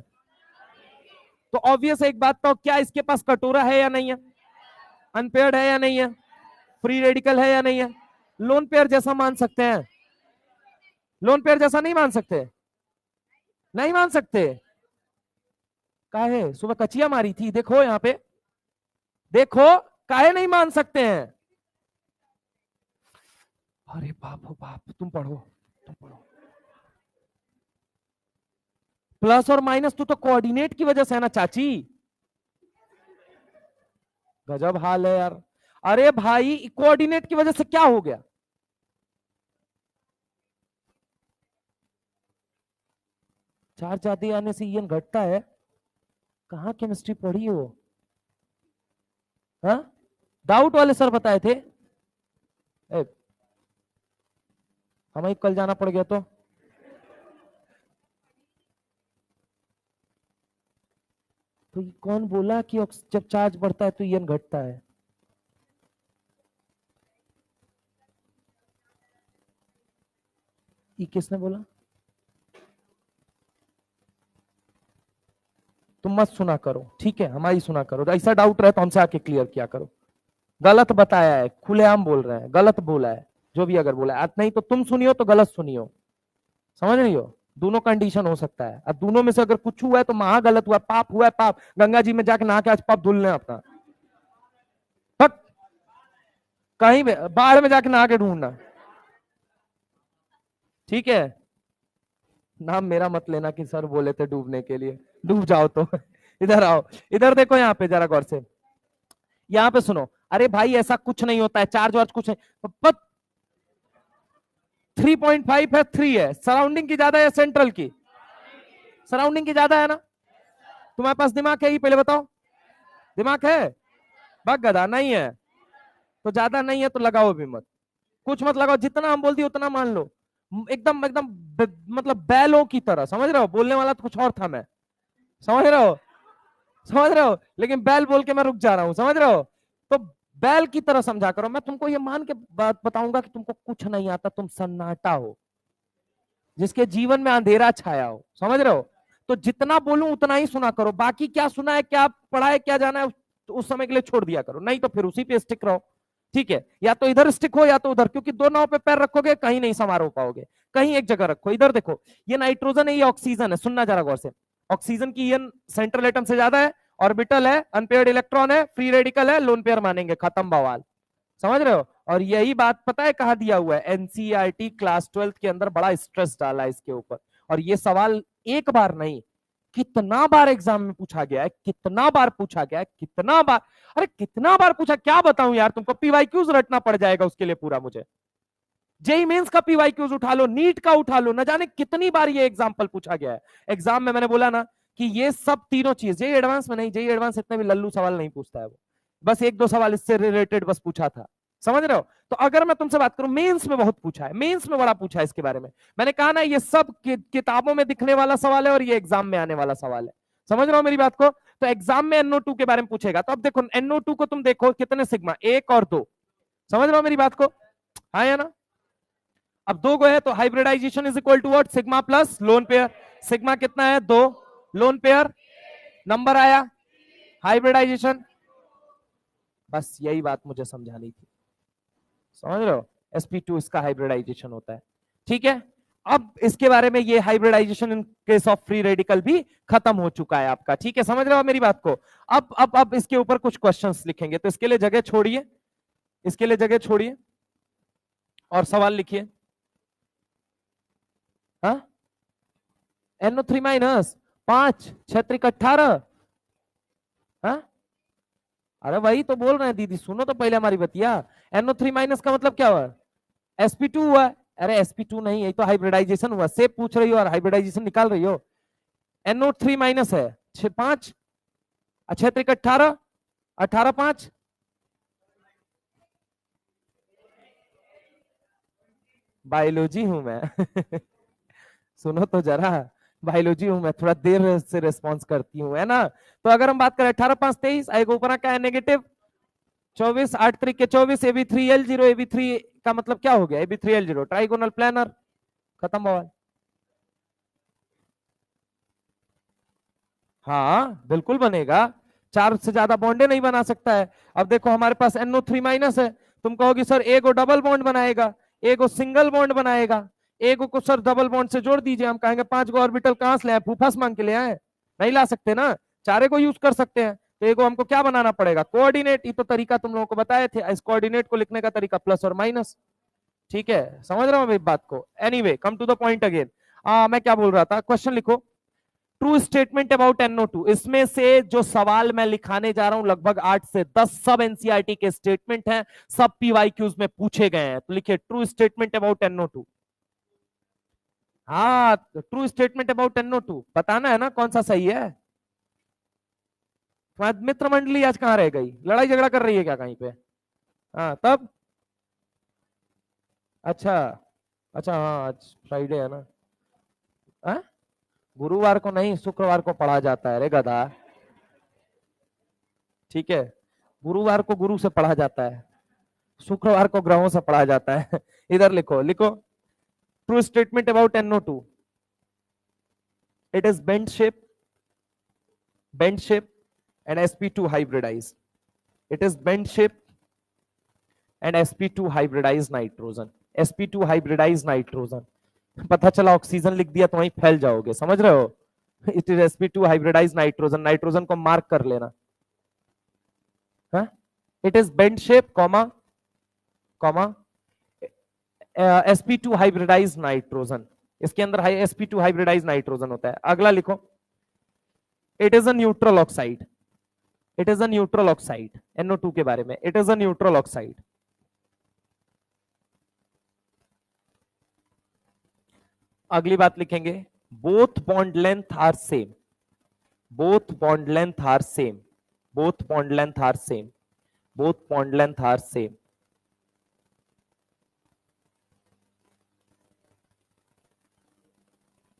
तो ऑब्वियस एक बात, तो क्या इसके पास कटोरा है या नहीं है? अनपेयर्ड है या नहीं है? फ्री रेडिकल है या नहीं है? लोन पेयर जैसा मान सकते हैं? लोन पेयर जैसा नहीं मान सकते? नहीं मान सकते। काहे? सुबह कचिया मारी थी, देखो यहाँ पे, देखो, काहे नहीं मान सकते हैं? अरे बाप हो बाप, तुम पढ़ो, तुम पढ़ो। प्लस और माइनस तो कोऑर्डिनेट की वजह से है ना चाची। गजब हाल है यार। अरे भाई, कोऑर्डिनेट की वजह से क्या हो गया? चार्ज ज्यादा आने से ईएन घटता है? कहाँ केमिस्ट्री पढ़ी हो? हाँ, डाउट वाले सर बताए थे। हमें कल जाना पड़ गया तो ये कौन बोला कि जब चार्ज बढ़ता है तो ईएन घटता है? ये किसने बोला? तुम मत सुना करो, ठीक है, हमारी सुना करो। ऐसा डाउट रहे तो हमसे आके क्लियर किया करो। गलत बताया है, खुलेआम बोल रहे हैं, गलत बोला है। जो भी अगर बोला है, नहीं तो तुम सुनियो तो गलत सुनियो, समझ रही हो? दोनों कंडीशन हो सकता है। अब दोनों में से अगर कुछ हुआ है तो महा गलत हुआ, पाप हुआ है, पाप। गंगा जी में जाके नहा के आज पाप धुल लें अपना। बट कहीं बाढ़ में जाके नहा के ढूंढना, ठीक है? नाम मेरा मत लेना कि सर बोले थे डूबने के लिए, डूब जाओ तो। इधर आओ, इधर देखो, यहाँ पे जरा गौर से, यहाँ पे सुनो। अरे भाई, ऐसा कुछ नहीं होता है, चार्ज वार्ज कुछ नहीं। 3.5 है, 3 है। सराउंडिंग की ज्यादा है, सेंट्रल की? सराउंडिंग की ज्यादा है ना? तुम्हारे पास दिमाग है? ही पहले बताओ, दिमाग है? बग गधा नहीं है तो ज्यादा नहीं है तो लगाओ भी मत, कुछ मत लगाओ, जितना हम बोल दिए उतना मान लो। एकदम एकदम मतलब बैलों की तरह, समझ रहे हो? बोलने वाला तो कुछ और था मैं, समझ रहे हो? समझ रहे हो? लेकिन बैल बोल के मैं रुक जा रहा हूं, समझ रहे हो? तो बैल की तरह समझा करो। मैं तुमको ये मान के बात बताऊंगा कि तुमको कुछ नहीं आता, तुम सन्नाटा हो, जिसके जीवन में अंधेरा छाया हो, समझ रहे हो? तो जितना बोलूं उतना ही सुना करो, बाकी क्या सुना है, क्या पढ़ा है, क्या जाना है, तो उस समय के लिए छोड़ दिया करो, नहीं तो फिर उसी पे स्टिक रहो, ठीक है? या तो इधर स्टिक हो या तो उधर, क्योंकि दो नाव पे पैर रखोगे कहीं नहीं संवार हो पाओगे। कहीं एक जगह रखो। इधर देखो, ये नाइट्रोजन है, ये ऑक्सीजन है, सुनना जरा गौर से। ऑक्सीजन की ईएन सेंट्रल एटम से ज्यादा है, ऑर्बिटल है, अनपेयर्ड इलेक्ट्रॉन है, फ्री रेडिकल है, लोन पेयर मानेंगे, खत्म बवाल, समझ रहे हो? और यही बात पता है कहा दिया हुआ है? एनसीईआरटी क्लास 12 के अंदर बड़ा स्ट्रेस डाला है इसके ऊपर। और ये सवाल एक बार नहीं, कितना बार एग्जाम में पूछा गया है, कितना बार पूछा गया है, कितना बार, अरे कितना बार पूछा, क्या बताऊं यार तुमको? पीवाईक्यूज रटना पड़ जाएगा उसके लिए पूरा मुझे। जेई मेंस का पीवाईक्यूज उठा लो, नीट का उठा लो, न जाने कितनी बार ये एग्जाम्पल पूछा गया है। एग्जाम में मैंने बोला ना कि ये सब तीनों चीज, जेई एडवांस में नहीं, जेई एडवांस इतने भी लल्लू सवाल नहीं पूछता है वो, बस एक दो सवाल इससे रिलेटेड बस पूछा था, समझ रहे हो? तो अगर मैं तुमसे बात करूं, मेंस में बहुत पूछा है, मेंस में बड़ा पूछा है इसके बारे में। मैंने कहा ना, ये सब किताबों में दिखने वाला सवाल है और ये एग्जाम में आने वाला सवाल है, समझ रहे हो मेरी बात को? तो एग्जाम में NO2 के बारे में पूछेगा, तो अब देखो NO2 को तुम देखो कितने सिग्मा, 1 और 2, समझ रहे हो मेरी बात को? हाँ या ना? अब दो गो है तो hybridization is equal to what? Sigma plus lone pair. Sigma कितना है? 2, लोन पेयर नंबर आया, हाइब्रिडाइजेशन। बस यही बात मुझे समझानी थी, समझ रहे हो? sp2 इसका हाइब्रिडाइजेशन होता है, ठीक है? अब इसके बारे में, ये hybridization in case of free radical भी खत्म हो चुका है आपका, ठीक है? समझ रहे हो मेरी बात को? अब इसके ऊपर कुछ क्वेश्चंस लिखेंगे, तो इसके लिए जगह छोड़िए, इसके लिए जगह छोड़िए और सवाल लिखिए। हाँ, NO3 माइनस 5, 6 18। हाँ, अरे वही तो बोल रहे हैं दीदी, सुनो तो पहले हमारी बतिया। NO3 माइनस का मतलब क्या हुआ? sp2 हुआ। अरे sp2 नहीं, यही तो हाइब्रिडाइजेशन हुआ। सेप पूछ रही हो और हाइब्रिडाइजेशन निकाल रही हो। NO3 माइनस है 5, 6 18, 18 5। बायोलॉजी हूं मैं। सुनो तो जरा, बायोलॉजी हूं मैं, थोड़ा देर से रिस्पॉन्स करती हूँ, है ना। तो अगर हम बात करें 18 5 23, आएगा ऊपर क्या है? Negative 24, 8 3 24, AB3L0। AB3 का मतलब क्या हो गया? AB3L0 ट्राइगोनल प्लानर, खत्म बवाल। हाँ बिल्कुल बनेगा, चार से ज्यादा बॉन्डे नहीं बना सकता है। अब देखो हमारे पास NO3 माइनस है, तुम कहोगी सर एगो डबल बॉन्ड बनाएगा, एगो सिंगल बॉन्ड बनाएगा, एगो को सर डबल बॉन्ड से जोड़ दीजिए। हम कहेंगे 5 गो ऑर्बिटल कहां से ले आए? फूफास मांग के ले आए? नहीं ला सकते ना, चारे को यूज कर सकते हैं। तो एगो हमको क्या बनाना पड़ेगा? कोऑर्डिनेट। ये तो तरीका तुम लोगों को बताए थे, इस कोऑर्डिनेट को लिखने का तरीका प्लस और माइनस। ठीक है, समझ रहा हूं मैं बात को। Anyway come to the point again. मैं क्या बोल रहा था, क्वेश्चन लिखो। True statement about NO2। इसमें से जो सवाल मैं लिखाने जा रहा हूं लगभग 8 से 10 सब एनसीईआरटी के स्टेटमेंट हैं, सब पीवाईक्यूज में पूछे गए हैं। तो लिखिए ट्रू स्टेटमेंट अबाउट NO2। हाँ, ट्रू स्टेटमेंट अबाउट NO2 बताना है ना कौन सा सही है। तुम्हारी मित्र मंडली आज कहां रह गई? लड़ाई झगड़ा कर रही है क्या कहीं पे? हाँ तब। अच्छा, अच्छा हाँ आज फ्राइडे है ना। हाँ? गुरुवार को नहीं, शुक्रवार को पढ़ा जाता है रे गधा। ठीक है, गुरुवार को गुरु से पढ़ा जाता है, शुक्रवार को ग्रहों से पढ़ा जाता है। इधर लिखो, लिखो true statement about NO2। It is bend shape and sp2 hybridized। it is bent shape and sp2 hybridized nitrogen। sp2 hybridized nitrogen, पता चला ऑक्सीजन लिख दिया तो वहीं फैल जाओगे, समझ रहे हो। It is sp2 hybridized nitrogen, nitrogen को मार्क कर लेना। It is bend shape comma comma sp2 hybridize nitrogen, इसके अंदर sp2 हाइब्रिडाइज नाइट्रोजन होता है। अगला लिखो, it is a neutral oxide. It is a neutral oxide. NO2 के बारे में, it is a neutral oxide. अगली बात लिखेंगे, both bond length are same. Both bond length are same. Both bond length are same. Both bond length are same.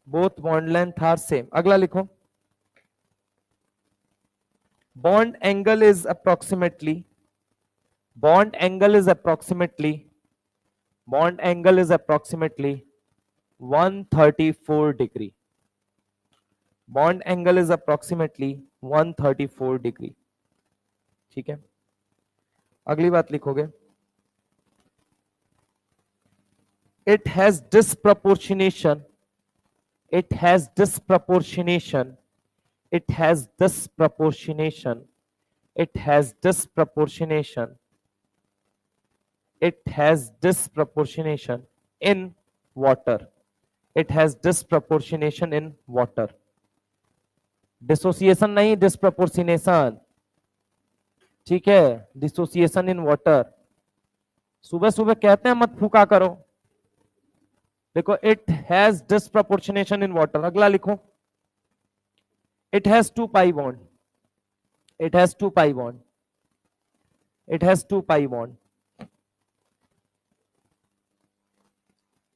Both bond length are same. अगला लिखो, bond angle is approximately, bond angle is approximately, bond angle is approximately 134 degree। bond angle is approximately 134 degree। ठीक है, अगली बात लिखोगे, it has disproportionation, it has disproportionation, it has disproportionation, it has disproportionation, it has disproportionation in water। it has disproportionation in water। Dissociation नहीं, डिस्प्रपोर्शनेशन। ठीक है, डिसोसिएशन इन वाटर। सुबह सुबह कहते हैं मत फूका करो। देखो, it has disproportionation in water. अगला लिखो, it has two pi bond. It has two pi bond. It has two pi bond.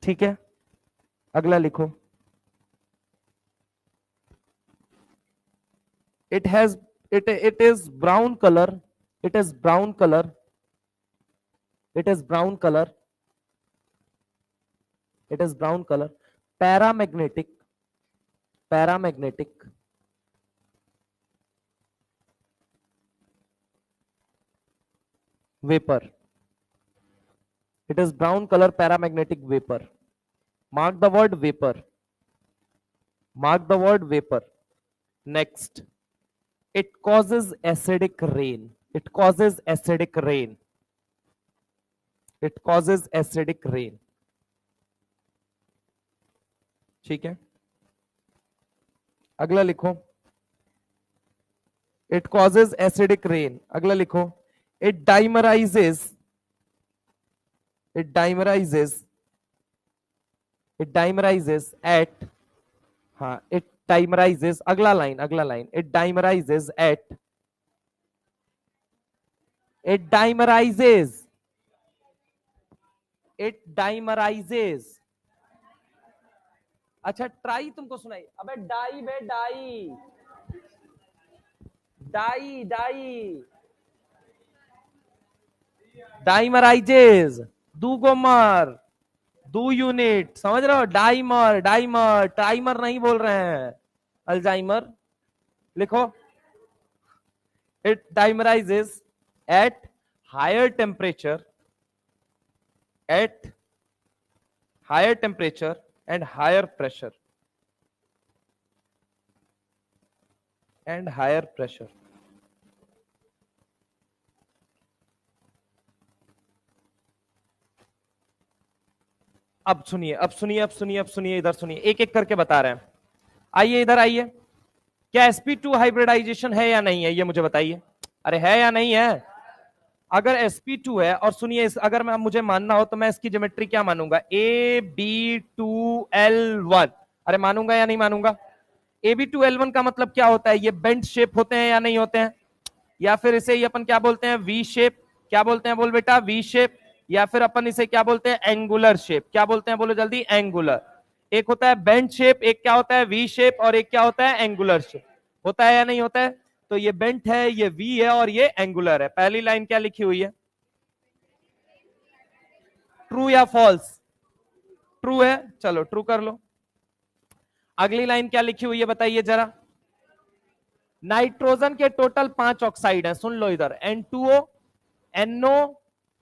ठीक है, अगला लिखो, it has it is brown color। it is brown color। it is brown color। it is brown color। paramagnetic। paramagnetic। vapor। it is brown color paramagnetic vapor। mark the word vapor। mark the word vapor। next, it causes acidic rain। it causes acidic rain। it causes acidic rain। ठीक है, अगला लिखो, इट कॉजेज एसिडिक रेन। अगला लिखो, it dimerizes, it dimerizes, it dimerizes at, हाँ it dimerizes, अगला लाइन, अगला line, it dimerizes at, it dimerizes, it dimerizes। अच्छा ट्राई तुमको सुनाई, अबे डाई बे डाई, डाई डाई, डाइमराइजेज, दूगोमर, दो यूनिट, समझ रहे हो, डाइमर डाइमर, टाइमर नहीं बोल रहे हैं, अल्जाइमर। लिखो, it dimerizes at higher temperature, at higher temperature and higher pressure, and higher pressure. अब सुनिए, अब सुनिए, अब सुनिए, अब सुनिए, इधर सुनिए, एक एक करके बता रहे हैं। आइए इधर आइए, क्या sp2 हाइब्रिडाइजेशन है या नहीं है, ये मुझे बताइए। अरे है या नहीं है? अगर sp2 है, और सुनिए, अगर मैं मुझे मानना हो तो मैं इसकी ज्योमेट्री क्या मानूंगा, AB2L1। अरे मानूंगा या नहीं मानूंगा? AB2L1 का मतलब क्या होता है, ये बेंट शेप होते हैं या नहीं होते हैं, या फिर इसे ये अपन क्या बोलते हैं, वी शेप। क्या बोलते हैं बोल बेटा, वी शेप। या फिर अपन इसे क्या बोलते हैं, एंगुलर शेप। क्या बोलते हैं बोलो जल्दी, एंगुलर। एक होता है बेंट शेप, एक क्या होता है, वी शेप, और एक क्या होता है, एंगुलर शेप। होता है या नहीं होता है? तो ये बेंट है, ये वी है, और ये एंगुलर है। पहली लाइन क्या लिखी हुई है, ट्रू या फॉल्स? ट्रू है, चलो ट्रू कर लो। अगली लाइन क्या लिखी हुई है बताइए जरा। नाइट्रोजन के टोटल 5 ऑक्साइड है, सुन लो इधर, N2O, NO,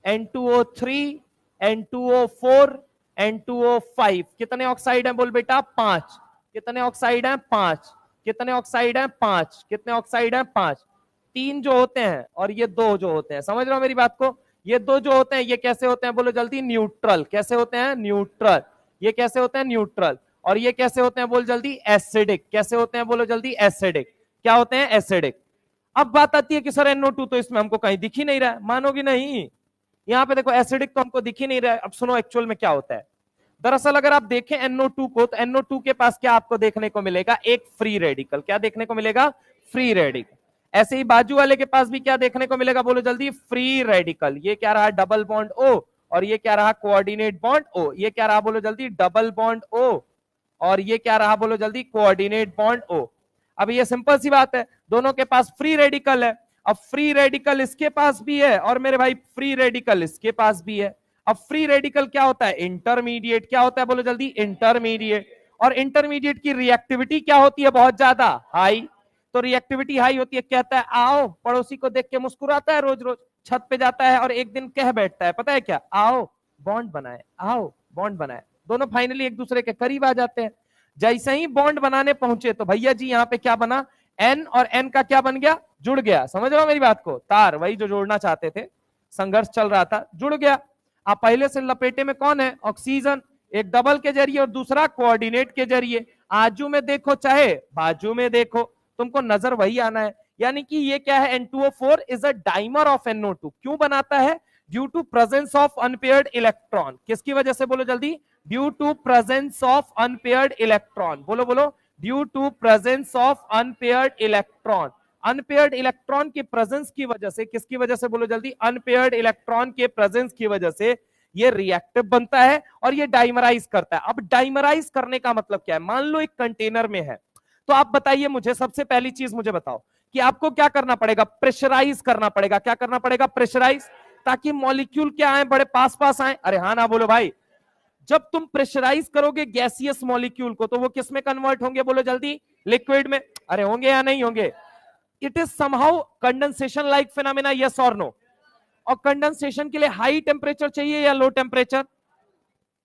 N2O3, N2O4, N2O5। कितने ऑक्साइड हैं बोल बेटा, 5। कितने ऑक्साइड हैं, 5। कितने ऑक्साइड हैं, 5। कितने ऑक्साइड हैं, 5। 3 जो होते हैं और ये 2 जो होते हैं, समझ रहे हो मेरी बात को? ये 2 जो होते हैं ये कैसे होते हैं बोलो जल्दी, न्यूट्रल। कैसे होते हैं, न्यूट्रल। ये कैसे होते हैं, न्यूट्रल। और ये कैसे होते हैं बोल जल्दी, एसिडिक। कैसे होते हैं बोलो जल्दी, एसिडिक। क्या होते हैं, एसिडिक। अब बात आती है कि सर NO2 तो इसमें हमको कहीं दिख ही नहीं रहा है, मानोगी नहीं। यहाँ पे देखो एसिडिक तो हमको दिख ही नहीं रहा है। अब सुनो एक्चुअल में क्या होता है। दरअसल अगर आप देखें NO2 को, तो NO2 के पास क्या आपको देखने को मिलेगा, एक फ्री रेडिकल। क्या देखने को मिलेगा, फ्री रेडिकल। ऐसे ही बाजू वाले के पास भी क्या देखने को मिलेगा बोलो जल्दी, फ्री रेडिकल। ये क्या रहा, डबल बॉन्ड O, और ये क्या रहा, कोऑर्डिनेट बॉन्ड O। ये क्या रहा बोलो जल्दी, डबल बॉन्ड O, और ये क्या रहा बोलो जल्दी, कोऑर्डिनेट बॉन्ड O। अब ये सिंपल सी बात है, दोनों के पास फ्री रेडिकल है। अब फ्री रेडिकल इसके पास भी है, और मेरे भाई फ्री रेडिकल इसके पास भी है। अब फ्री रेडिकल क्या होता है, इंटरमीडिएट। क्या होता है बोलो जल्दी, इंटरमीडिएट। और इंटरमीडिएट की रिएक्टिविटी क्या होती है, बहुत ज्यादा हाई। तो रिएक्टिविटी हाई होती है, कहता है आओ, पड़ोसी को देख के मुस्कुराता है, रोज रोज छत पे जाता है और एक दिन कह बैठता है, पता है क्या, आओ बॉन्ड बनाए, आओ बॉन्ड बनाए। दोनों फाइनली एक दूसरे के करीब आ जाते हैं। जैसे ही बॉन्ड बनाने पहुंचे तो भैया जी यहाँ पे क्या बना, एन और एन का क्या बन गया, जुड़ गया। समझ रहे हो मेरी बात को, तार वही जो जोड़ना चाहते थे, संघर्ष चल रहा था, जुड़ गया। अब पहले से लपेटे में कौन है, ऑक्सीजन, एक डबल के जरिए और दूसरा कोऑर्डिनेट के जरिए। आजू में देखो चाहे बाजू में देखो, तुमको नजर वही आना है। यानी कि ये क्या है, N2O4 is a dimer of NO2। क्यों बनाता है, due to presence of unpaired electron. किसकी वजह से बोलो जल्दी, due to presence of unpaired electron. बोलो बोलो, due to presence of unpaired electron. Unpaired electron की प्रेजेंस की वजह से, किसकी वजह से बोलो जल्दी, अनपेयर्ड इलेक्ट्रॉन के प्रेजेंस की वजह से ये रिएक्टिव बनता है और ये डाइमराइज करता है। अब डाइमराइज करने का मतलब क्या है, मान लो एक कंटेनर में है, तो आप बताइए मुझे, सबसे पहली चीज मुझे बताओ कि आपको क्या करना पड़ेगा, प्रेशराइज करना पड़ेगा। क्या करना पड़ेगा, प्रेशराइज, ताकि मॉलिक्यूल क्या आए, बड़े पास पास आए। अरे हाँ ना बोलो भाई, जब तुम प्रेशराइज करोगे गैसियस मॉलिक्यूल को तो वो किस में कन्वर्ट होंगे बोलो जल्दी, लिक्विड में। अरे होंगे या नहीं होंगे, it is somehow condensation like phenomena, yes और नो। और कंडेंसेशन के लिए हाई टेम्परेचर चाहिए या लो टेम्परेचर,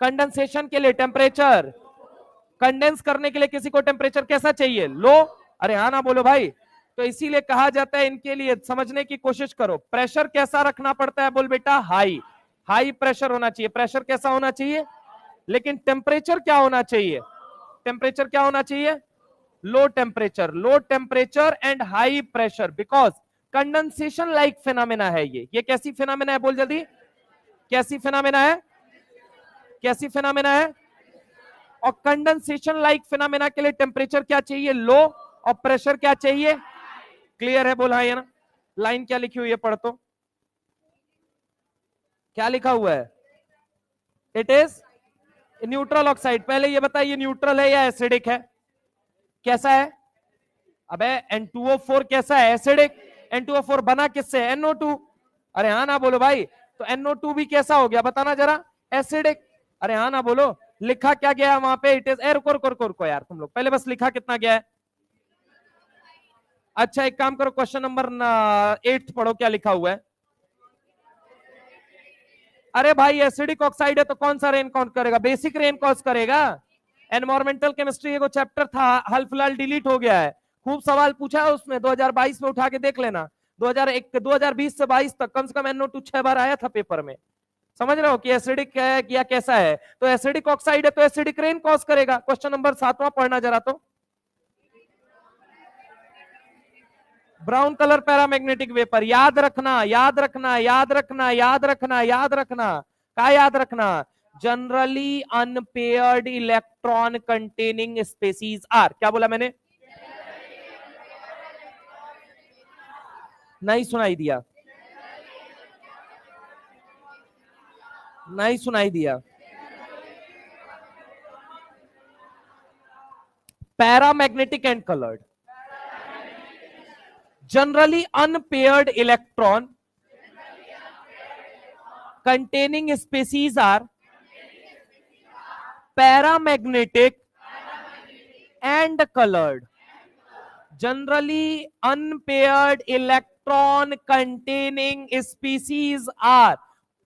कंडेंसेशन के लिए टेम्परेचर, कंडेंस करने के लिए किसी को टेम्परेचर कैसा चाहिए, लो। अरे हाँ ना बोलो भाई। तो इसीलिए कहा जाता है, इनके लिए समझने की कोशिश करो, प्रेशर कैसा रखना पड़ता है बोल बेटा, हाई। हाई प्रेशर होना चाहिए, प्रेशर कैसा होना चाहिए, लेकिन टेम्परेचर क्या होना चाहिए, टेम्परेचर क्या होना चाहिए? Low temperature and high pressure, because condensation like phenomena है ये कैसी फिनोमेना है? बोल जल्दी, कैसी फिनोमेना है? कैसी फिनोमेना है? और कंडेंसेशन लाइक फिनोमेना के लिए टेम्परेचर क्या चाहिए? लो, और प्रेशर क्या चाहिए? क्लियर है? बोल हाँ या ना। लाइन क्या लिखी हुई है, पढ़ तो, क्या लिखा हुआ है? It is neutral oxide. पहले ये बताइए न्यूट्रल है या एसिडिक है? कैसा है? अबे N2O4 कैसा है? एसिडिक। N2O4 बना किससे? NO2। अरे हाँ ना बोलो भाई। तो NO2 भी कैसा हो गया बताना जरा? एसिडिक। अरे हाँ ना बोलो। लिखा क्या गया है वहां पे? इट इज, रुको रुको रुको रुको यार, तुम लोग पहले बस लिखा कितना गया है? अच्छा एक काम करो, क्वेश्चन नंबर 8 पढ़ो, क्या लिखा हुआ है? अरे भाई एसिडिक ऑक्साइड है तो कौन सा रेन कॉज करेगा? बेसिक रेन कॉज करेगा। एनवायरमेंटल केमिस्ट्री एगो चैप्टर था, हाल फिलहाल डिलीट हो गया है, खूब सवाल पूछा है उसमें, 2022 में उठा के देख लेना। 2020 से 22 तक कम से कम NO2 6 बार आया था पेपर में। समझ रहे हो कि एसिडिक है या कैसा है? तो एसिडिक ऑक्साइड है तो एसिडिक रेन कॉज करेगा। क्वेश्चन नंबर 7वां पढ़ना जरा तो। ब्राउन कलर पैरामैग्नेटिक वेपर, याद रखना याद रखना याद रखना याद रखना याद रखना, क्या याद रखना? Generally unpaired electron containing species are, क्या बोला मैंने? नहीं सुनाई दिया, नहीं सुनाई दिया। Paramagnetic and coloured, generally unpaired electron containing species are paramagnetic and colored. Generally unpaired electron containing species are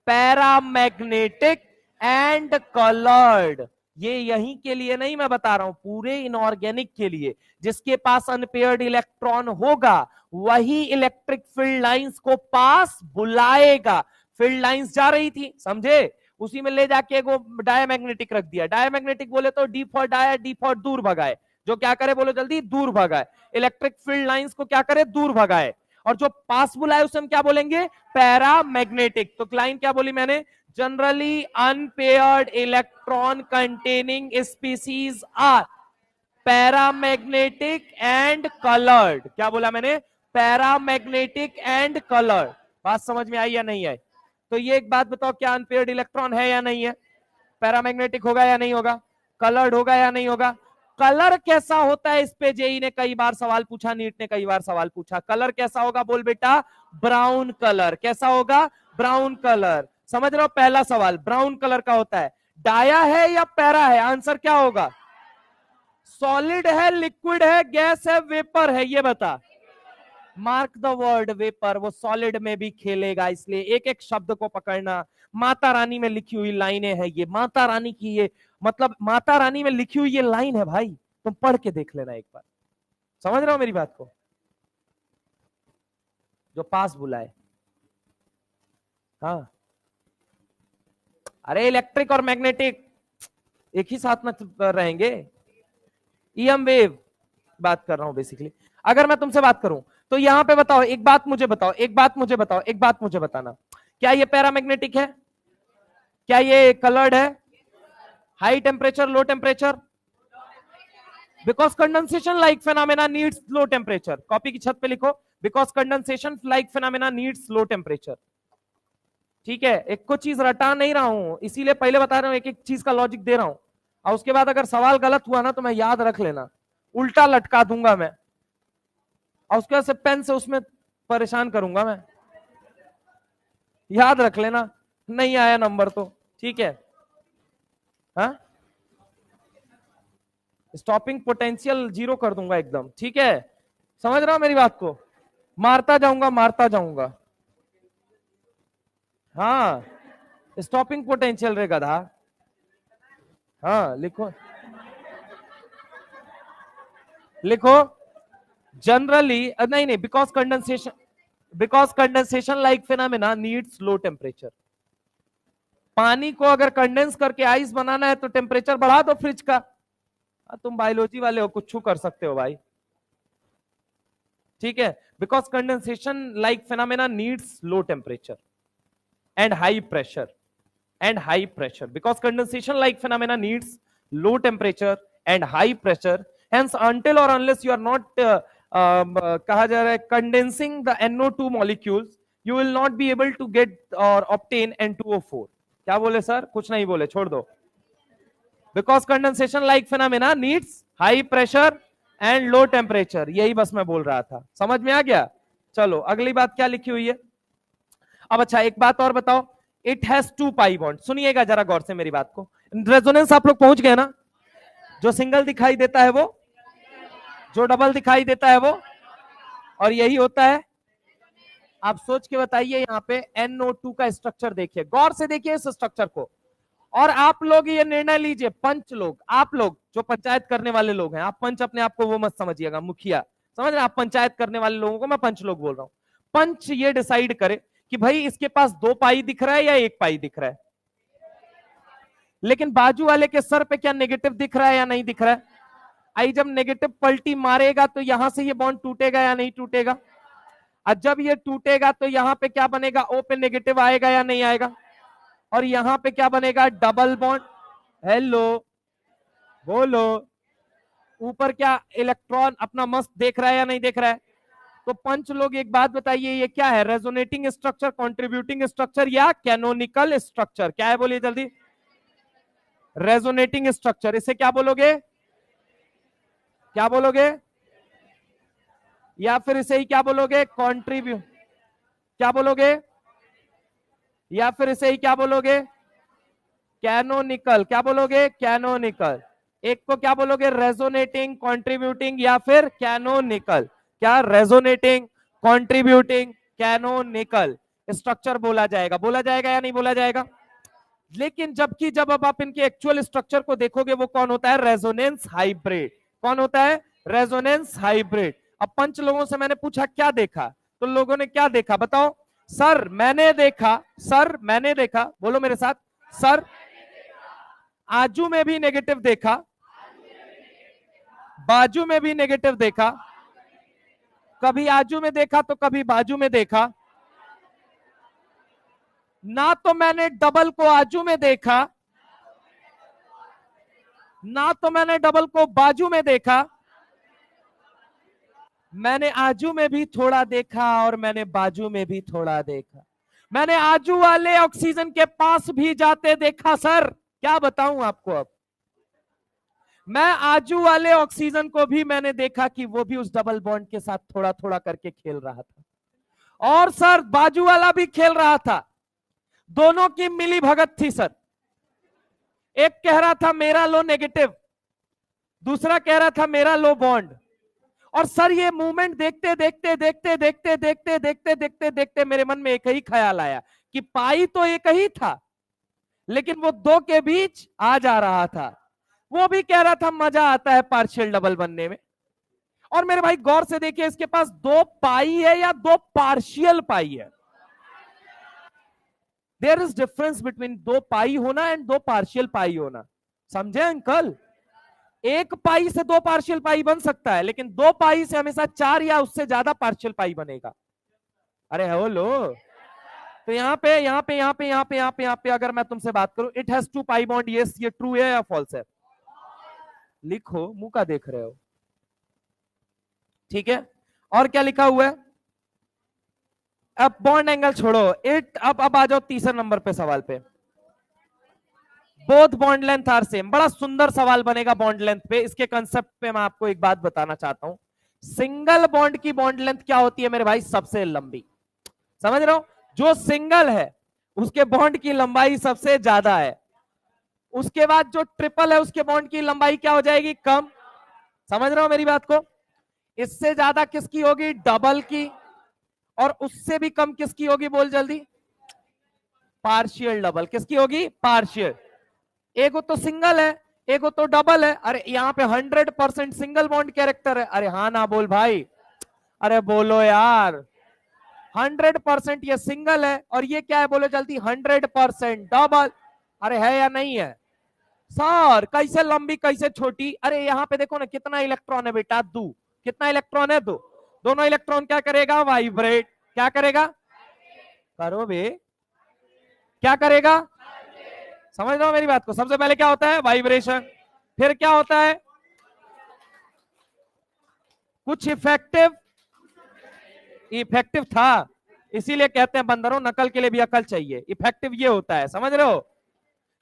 paramagnetic and colored. ये यहीं के लिए नहीं मैं बता रहा हूं, पूरे इनऑर्गेनिक के लिए। जिसके पास अनपेयर्ड इलेक्ट्रॉन होगा वही इलेक्ट्रिक फील्ड लाइंस को पास बुलाएगा। फील्ड लाइंस जा रही थी, समझे? उसी में ले जाके वो डायमैग्नेटिक रख दिया। डायमैग्नेटिक बोले तो D for dia, D for दूर भगाए। जो क्या करे बोलो जल्दी? दूर भगाए। इलेक्ट्रिक फील्ड लाइंस को क्या करे? दूर भगाए। और जो पास बुलाए उसे हम क्या बोलेंगे? पैरामैग्नेटिक। तो लाइन क्या बोली मैंने? Generally unpaired electron containing species are paramagnetic and coloured. क्या बोला मैंने? Paramagnetic and coloured. बात समझ में आई या नहीं आई? तो ये एक बात बताओ, क्या अनपेयर्ड इलेक्ट्रॉन है या नहीं है? पैरामैग्नेटिक होगा या नहीं होगा? कलर्ड होगा या नहीं होगा? कलर कैसा होता है? इस पे जेई ने कई बार सवाल पूछा, नीट ने कई बार सवाल पूछा। कलर कैसा होगा? बोल बेटा। Brown colour. कैसा होगा? Brown colour. समझ रहे हो? पहला सवाल ब्राउन कलर का होता है। डाया है या पैरा है? आंसर क्या होगा? सॉलिड है, लिक्विड है, गैस है, वेपर है? ये बता। मार्क द वर्ड वेपर, वो सॉलिड में भी खेलेगा, इसलिए एक एक शब्द को पकड़ना। माता रानी में लिखी हुई लाइनें हैं ये, माता रानी की ये, मतलब माता रानी में लिखी हुई ये लाइन है भाई, तुम पढ़ के देख लेना एक बार। समझ रहे हो मेरी बात को? जो पास बुलाए। हाँ, अरे इलेक्ट्रिक और मैग्नेटिक एक ही साथ में रहेंगे। ईएम वेव बात कर रहा हूं बेसिकली। अगर मैं तुमसे बात करूं तो यहां पे बताओ, एक बात मुझे बताओ, एक बात मुझे बताओ, एक बात मुझे बताना, क्या ये पैरामैग्नेटिक है? क्या ये कलर्ड है? High temperature, low temperature? Because condensation like phenomena needs low temperature. Copy की छत पे लिखो, because condensation like phenomena needs low temperature. ठीक है, एक को चीज रटा नहीं रहा हूं, इसीलिए पहले बता रहा हूं, एक एक चीज का लॉजिक दे रहा हूं। और उसके बाद अगर सवाल गलत हुआ ना तो मैं याद रख लेना, उल्टा लटका दूंगा मैं, और उसके बाद से पेन से उसमें परेशान करूंगा मैं। याद रख लेना, नहीं आया नंबर तो ठीक है। हाँ, स्टॉपिंग पोटेंशियल 0 कर दूंगा एकदम, ठीक है? समझ रहा हूं मेरी बात को? मारता जाऊंगा, मारता जाऊंगा। हाँ, स्टॉपिंग पोटेंशियल रे गधा। हाँ लिखो, लिखो। जनरली नहीं नहीं, because condensation like phenomena needs low temperature. पानी को अगर कंडेंस करके आइस बनाना है तो टेम्परेचर बढ़ा दो फ्रिज का, तुम बायोलॉजी वाले हो, कुछ कर सकते हो भाई, ठीक है। Because condensation like phenomena needs low temperature and high pressure because condensation like phenomena needs low temperature and high pressure, hence until or unless you are not कहा जा रहा है condensing the NO2 molecules you will not be able to get or obtain N2O4। क्या बोले सर? कुछ नहीं बोले, छोड़ दो। because condensation like phenomena needs high pressure and low temperature, यही बस मैं बोल रहा था, समझ में आ गया? चलो अगली बात क्या लिखी हुई है अब। अच्छा एक बात और बताओ, इट हैज 2 पाई बॉन्ड। सुनिएगा जरा गौर से मेरी बात को, रेजोनेंस आप लोग पहुंच गए ना? जो सिंगल दिखाई देता है वो, जो डबल दिखाई देता है वो, और यही होता है। आप सोच के बताइए, यहाँ पे NO2 का स्ट्रक्चर देखिए, गौर से देखिए इस स्ट्रक्चर को, और आप लोग ये निर्णय लीजिए, पंच लोग, आप लोग जो पंचायत करने वाले लोग हैं, आप पंच अपने आप को वो मत समझिएगा, मुखिया समझ रहे, आप पंचायत करने वाले लोगों को मैं पंच लोग बोल रहा हूं। पंच ये डिसाइड करे कि भाई इसके पास 2 पाई दिख रहा है या 1 पाई दिख रहा है, लेकिन बाजू वाले के सर पे क्या नेगेटिव दिख रहा है या नहीं दिख रहा है? आई जब नेगेटिव पलटी मारेगा तो यहां से ये बॉन्ड टूटेगा या नहीं टूटेगा? और जब ये टूटेगा तो यहां पे क्या बनेगा? O पे नेगेटिव आएगा या नहीं आएगा? और यहां पे क्या बनेगा? Double bond. हेलो बोलो, ऊपर क्या इलेक्ट्रॉन अपना मस्त देख रहा है या नहीं देख रहा है? तो पंच लोग एक बात बताइए, ये क्या है? रेजोनेटिंग स्ट्रक्चर, कॉन्ट्रीब्यूटिंग स्ट्रक्चर या कैनोनिकल स्ट्रक्चर? क्या है बोलिए जल्दी? Resonating structure. इसे क्या बोलोगे? क्या बोलोगे? या फिर इसे ही क्या बोलोगे? कॉन्ट्रीब्यूट। क्या बोलोगे? या फिर इसे ही क्या बोलोगे? कैनोनिकल। क्या बोलोगे? कैनोनिकल। एक को क्या बोलोगे? रेजोनेटिंग, कॉन्ट्रीब्यूटिंग या फिर कैनोनिकल। क्या? रेजोनेटिंग, कॉन्ट्रीब्यूटिंग, कैनोनिकल स्ट्रक्चर बोला जाएगा। बोला जाएगा या नहीं बोला जाएगा? लेकिन जबकि जब अब आप इनके एक्चुअल स्ट्रक्चर को देखोगे, वो कौन होता है? Resonance hybrid. कौन होता है? Resonance hybrid. अब पंच लोगों से मैंने पूछा क्या देखा, तो लोगों ने क्या देखा बताओ? सर मैंने देखा, सर मैंने देखा, बोलो मेरे साथ, सर आजू में भी नेगेटिव देखा, बाजू में भी नेगेटिव देखा, कभी आजू में देखा तो कभी बाजू में देखा। ना तो मैंने डबल को आजू में देखा, ना तो मैंने डबल को बाजू में देखा, मैंने आजू में भी थोड़ा देखा और मैंने बाजू में भी थोड़ा देखा। मैंने आजू वाले ऑक्सीजन के पास भी जाते देखा। सर क्या बताऊं आपको, अब मैं आजू वाले ऑक्सीजन को भी मैंने देखा कि वो भी उस डबल बॉन्ड के साथ थोड़ा थोड़ा करके खेल रहा था, और सर बाजू वाला भी खेल रहा था। दोनों की मिली भगत थी सर। एक कह रहा था मेरा लो नेगेटिव, दूसरा कह रहा था मेरा लो बॉन्ड। और सर ये मूवमेंट देखते देखते देखते देखते देखते देखते देखते देखते मेरे मन में एक ही ख्याल आया कि पाई तो एक ही था, लेकिन वो 2 के बीच आ जा रहा था। वो भी कह रहा था मजा आता है पार्शियल डबल बनने में। और मेरे भाई गौर से देखिए, इसके पास 2 पाई है या 2 पार्शियल पाई है? देयर इज डिफरेंस बिटवीन 2 पाई होना एंड 2 पार्शियल पाई होना। समझे अंकल? 1 पाई से 2 पार्शियल पाई बन सकता है, लेकिन 2 पाई से हमेशा 4 या उससे ज्यादा पार्शियल पाई बनेगा। अरे हेलो, तो यहाँ पे यहाँ पे यहाँ पे यहाँ पे यहाँ पे यहाँ पे अगर मैं तुमसे बात करूं, it has 2 pi bond, yes, ये ट्रू है या फॉल्स है? लिखो, मुंह का देख रहे हो, ठीक है। और क्या लिखा हुआ है? अब बॉन्ड एंगल छोड़ो, इट अब आ जाओ तीसरे नंबर पे सवाल पे। Both bond length are same. बड़ा सुंदर सवाल बनेगा बॉन्ड लेंथ पे। इसके कंसेप्ट पे मैं आपको एक बात बताना चाहता हूं। सिंगल बॉन्ड की बॉन्ड लेंथ क्या होती है मेरे भाई? सबसे लंबी। समझ रहे हो? जो सिंगल है उसके बॉन्ड की लंबाई सबसे ज्यादा है। उसके बाद जो ट्रिपल है उसके बॉन्ड की लंबाई क्या हो जाएगी? कम। समझ रहे हो मेरी बात को? इससे ज्यादा किसकी होगी? डबल की। और उससे भी कम किसकी होगी? बोल जल्दी। Partial double. किसकी होगी? पार्शियल। एक तो सिंगल है, एक तो डबल है। अरे यहाँ पे 100% सिंगल बॉन्ड कैरेक्टर है। अरे हाँ ना बोल भाई, अरे बोलो यार। 100% ये सिंगल है, और ये क्या है? बोलो जल्दी। 100% डबल। अरे है या नहीं है? सर कैसे लंबी कैसे छोटी? अरे यहाँ पे देखो ना कितना इलेक्ट्रॉन है बेटा, दो। कितना इलेक्ट्रॉन है? दो। दोनों इलेक्ट्रॉन क्या करेगा? वाइब्रेट। क्या करेगा? करो बे। क्या करेगा? समझ लो मेरी बात को। सबसे पहले क्या होता है? वाइब्रेशन। फिर क्या होता है? कुछ इफेक्टिव। इफेक्टिव था, इसीलिए कहते हैं बंदरों नकल के लिए भी अकल चाहिए। इफेक्टिव ये होता है, समझ रहे हो?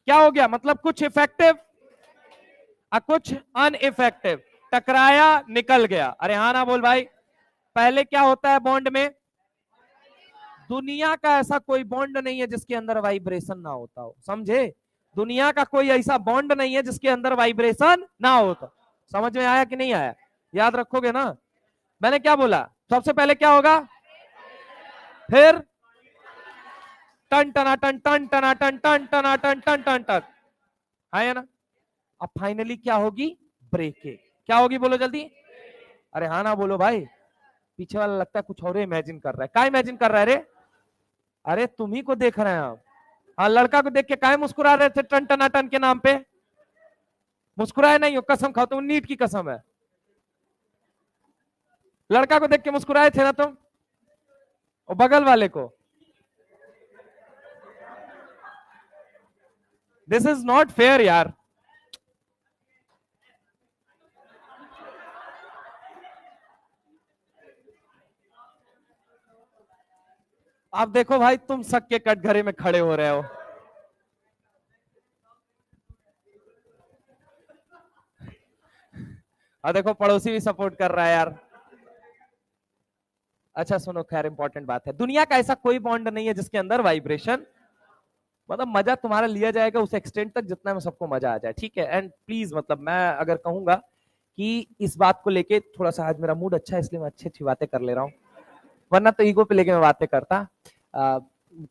क्या हो गया? मतलब कुछ इफेक्टिव और कुछ अनइफेक्टिव। टकराया, निकल गया। अरे हाँ ना बोल भाई। पहले क्या होता है बॉन्ड में? दुनिया का ऐसा कोई बॉन्ड नहीं है जिसके अंदर वाइब्रेशन ना होता हो, समझे? दुनिया का कोई ऐसा बॉन्ड नहीं है जिसके अंदर वाइब्रेशन ना होता। समझ में आया कि नहीं आया? याद रखोगे ना मैंने क्या बोला? सबसे पहले क्या होगा? फिर टन टना टन टन टना टन टन टना टन टन टन टन, है ना? अब फाइनली क्या होगी? ब्रेकिंग। क्या होगी? बोलो जल्दी। अरे हाँ ना बोलो भाई। पीछे वाला लगता है कुछ और इमेजिन कर रहा है। क्या इमेजिन कर रहा है रे? अरे तुम्ही को देख रहे हैं हम। हाँ, लड़का को देख के काहे मुस्कुरा रहे थे टन टना टन के नाम पे? मुस्कुराए नहीं हो, कसम खाओ तुम, नीट की कसम है। लड़का को देख के मुस्कुराए थे ना तुम? और बगल वाले को? दिस इज नॉट फेयर यार। आप देखो भाई, तुम सबके कटघरे में खड़े हो रहे हो। और देखो पड़ोसी भी सपोर्ट कर रहा है यार। अच्छा सुनो, खैर इंपॉर्टेंट बात है, दुनिया का ऐसा कोई बॉन्ड नहीं है जिसके अंदर वाइब्रेशन, मतलब मजा तुम्हारा लिया जाएगा उस एक्सटेंट तक जितना में सबको मजा आ जाए, ठीक है? एंड प्लीज, मतलब मैं अगर कहूंगा कि इस बात को लेके थोड़ा सा आज मेरा मूड अच्छा है, इसलिए मैं अच्छी अच्छी बातें कर ले रहा हूँ, वरना तो ईगो पे लेके मैं बातें करता।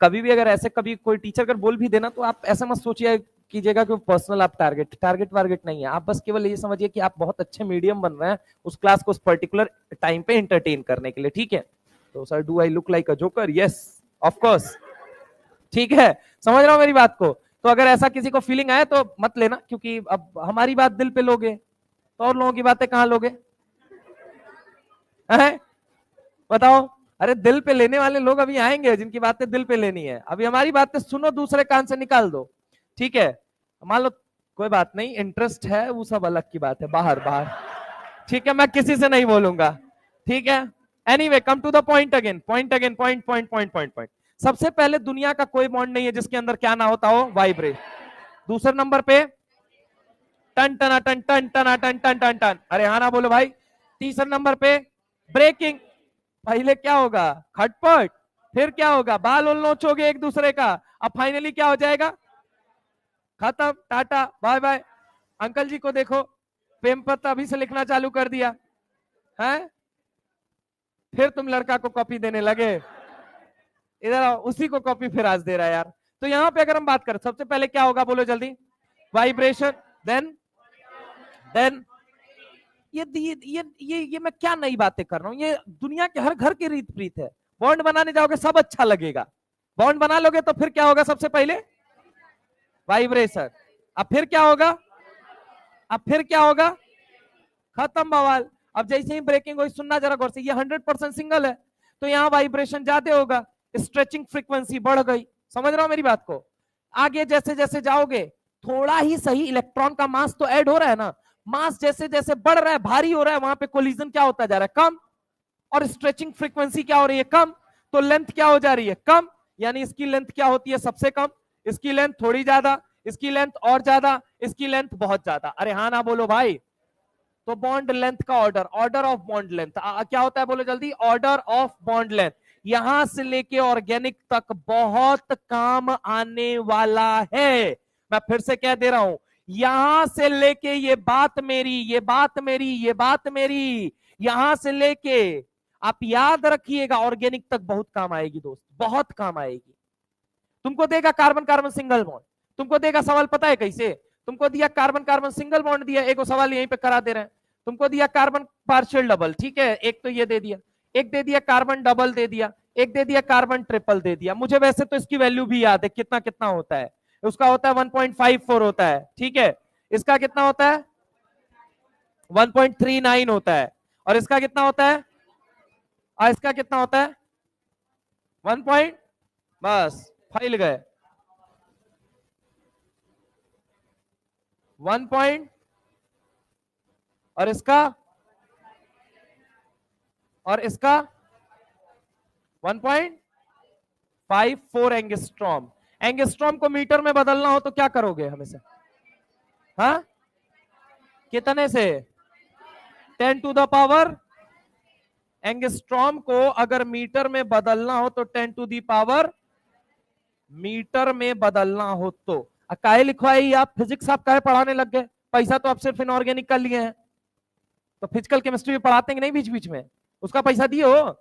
कभी भी अगर ऐसे कभी कोई टीचर अगर बोल भी देना तो आप ऐसा मत सोचिए कीजिएगा कि पर्सनल आप टारगेट वारगेट नहीं है। आप बस केवल ये समझिए कि आप बहुत अच्छे मीडियम बन रहे हैं उस क्लास को उस पर्टिकुलर टाइम पे एंटरटेन करने के लिए, ठीक है? तो sir, do I look like a joker? Yes, of course. ठीक है, समझ रहा हूं मेरी बात को? तो अगर ऐसा किसी को फीलिंग आए तो मत लेना, क्योंकि अब हमारी बात दिल पे लोगे तो और लोगों की बातें कहां लोगे? हैं? बताओ। अरे दिल पे लेने वाले लोग अभी आएंगे जिनकी बातें दिल पे लेनी है, अभी हमारी बातें सुनो, दूसरे कान से निकाल दो, ठीक है? मान लो कोई बात नहीं, इंटरेस्ट है वो सब अलग की बात है, बाहर बाहर, ठीक है? मैं किसी से नहीं बोलूंगा, ठीक है? Anyway, come to the point again, point point point point point. सबसे पहले दुनिया का कोई बॉन्ड नहीं है जिसके अंदर क्या ना होता हो? वाइब्रेट। दूसरे नंबर पे टन टना टन टन टना टन टन टन टन, अरे हाँ ना बोलो भाई। तीसरे नंबर पे ब्रेकिंग। पहले क्या होगा? खटपट। फिर क्या होगा? बाल उल नोचोगे एक दूसरे का। अब फाइनली क्या हो जाएगा? खत्म, टाटा बाय बाय। अंकल जी को देखो, प्रेम पत्र अभी से लिखना चालू कर दिया है। फिर तुम लड़का को कॉपी देने लगे। इधर आओ, उसी को कॉपी फिर आज दे रहा है यार। तो यहाँ पे अगर हम बात करें, सबसे पहले क्या होगा बोलो जल्दी? वाइब्रेशन। देन ये मैं क्या नई बातें कर रहा हूँ? ये दुनिया के हर घर की रीत प्रीत है। बॉन्ड बनाने जाओगे सब अच्छा लगेगा, बॉन्ड बना लोगे तो फिर क्या होगा? सबसे पहले वाइब्रेशन। अब फिर क्या होगा? खत्म बवाल। अब जैसे ही ब्रेकिंग हुई, सुनना जरा गौर से, ये 100% सिंगल है तो यहाँ वाइब्रेशन ज्यादा होगा, स्ट्रेचिंग फ्रीक्वेंसी बढ़ गई। समझ रहा हो मेरी बात को? आगे जैसे जैसे जाओगे थोड़ा ही सही इलेक्ट्रॉन का मास तो ऐड हो रहा है ना, मास जैसे जैसे बढ़ रहा है, भारी हो रहा है, वहां पे कोलिजन क्या होता जा रहा है? कम। और स्ट्रेचिंग फ्रीक्वेंसी क्या हो रही है? कम। तो लेंथ क्या हो जा रही है? कम। यानी इसकी लेंथ क्या होती है? सबसे कम। इसकी लेंथ थोड़ी ज्यादा, इसकी लेंथ और ज्यादा, इसकी लेंथ बहुत ज्यादा। अरे हाँ ना बोलो भाई। तो बॉन्ड लेंथ का ऑर्डर ऑफ बॉन्ड लेंथ क्या होता है? बोलो जल्दी। Order of bond length. यहां से लेके ऑर्गेनिक तक बहुत काम आने वाला है। मैं फिर से कह दे रहा हूं, यहां से लेके ये बात मेरी, ये बात मेरी, ये बात मेरी, यहां से लेके आप याद रखिएगा, ऑर्गेनिक तक बहुत काम आएगी दोस्त, बहुत काम आएगी। तुमको देगा कार्बन कार्बन सिंगल बॉन्ड, तुमको देगा सवाल पता है कैसे? तुमको दिया कार्बन कार्बन सिंगल बॉन्ड दिया, एक सवाल यहीं पे करा दे रहे हैं। तुमको दिया कार्बन पार्शियल डबल, ठीक है, एक तो ये दे दिया, एक दे दिया कार्बन डबल दे दिया, एक दे दिया कार्बन ट्रिपल दे दिया। मुझे वैसे तो इसकी वैल्यू भी याद है, कितना कितना होता है उसका, होता है 1.54 होता है, ठीक है? इसका कितना होता है 1.39 होता है, और इसका कितना होता है, और इसका कितना होता है 1 पॉइंट, बस फैल गए 1 पॉइंट, और इसका 1.54 एंगस्ट्रॉम। एंगस्ट्रॉम को मीटर में बदलना हो तो क्या करोगे हमेशा, हाँ कितने से 10 टू द पावर, एंगस्ट्रॉम को अगर मीटर में बदलना हो तो 10 टू द पावर मीटर में बदलना हो तो काहे लिखवाई आप, फिजिक्स आप काहे पढ़ाने लग गए, पैसा तो आप सिर्फ इनऑर्गेनिक का लिए हैं, तो फिजिकल केमिस्ट्री भी पढ़ाते हैं कि नहीं बीच बीच में, उसका पैसा दिए हो,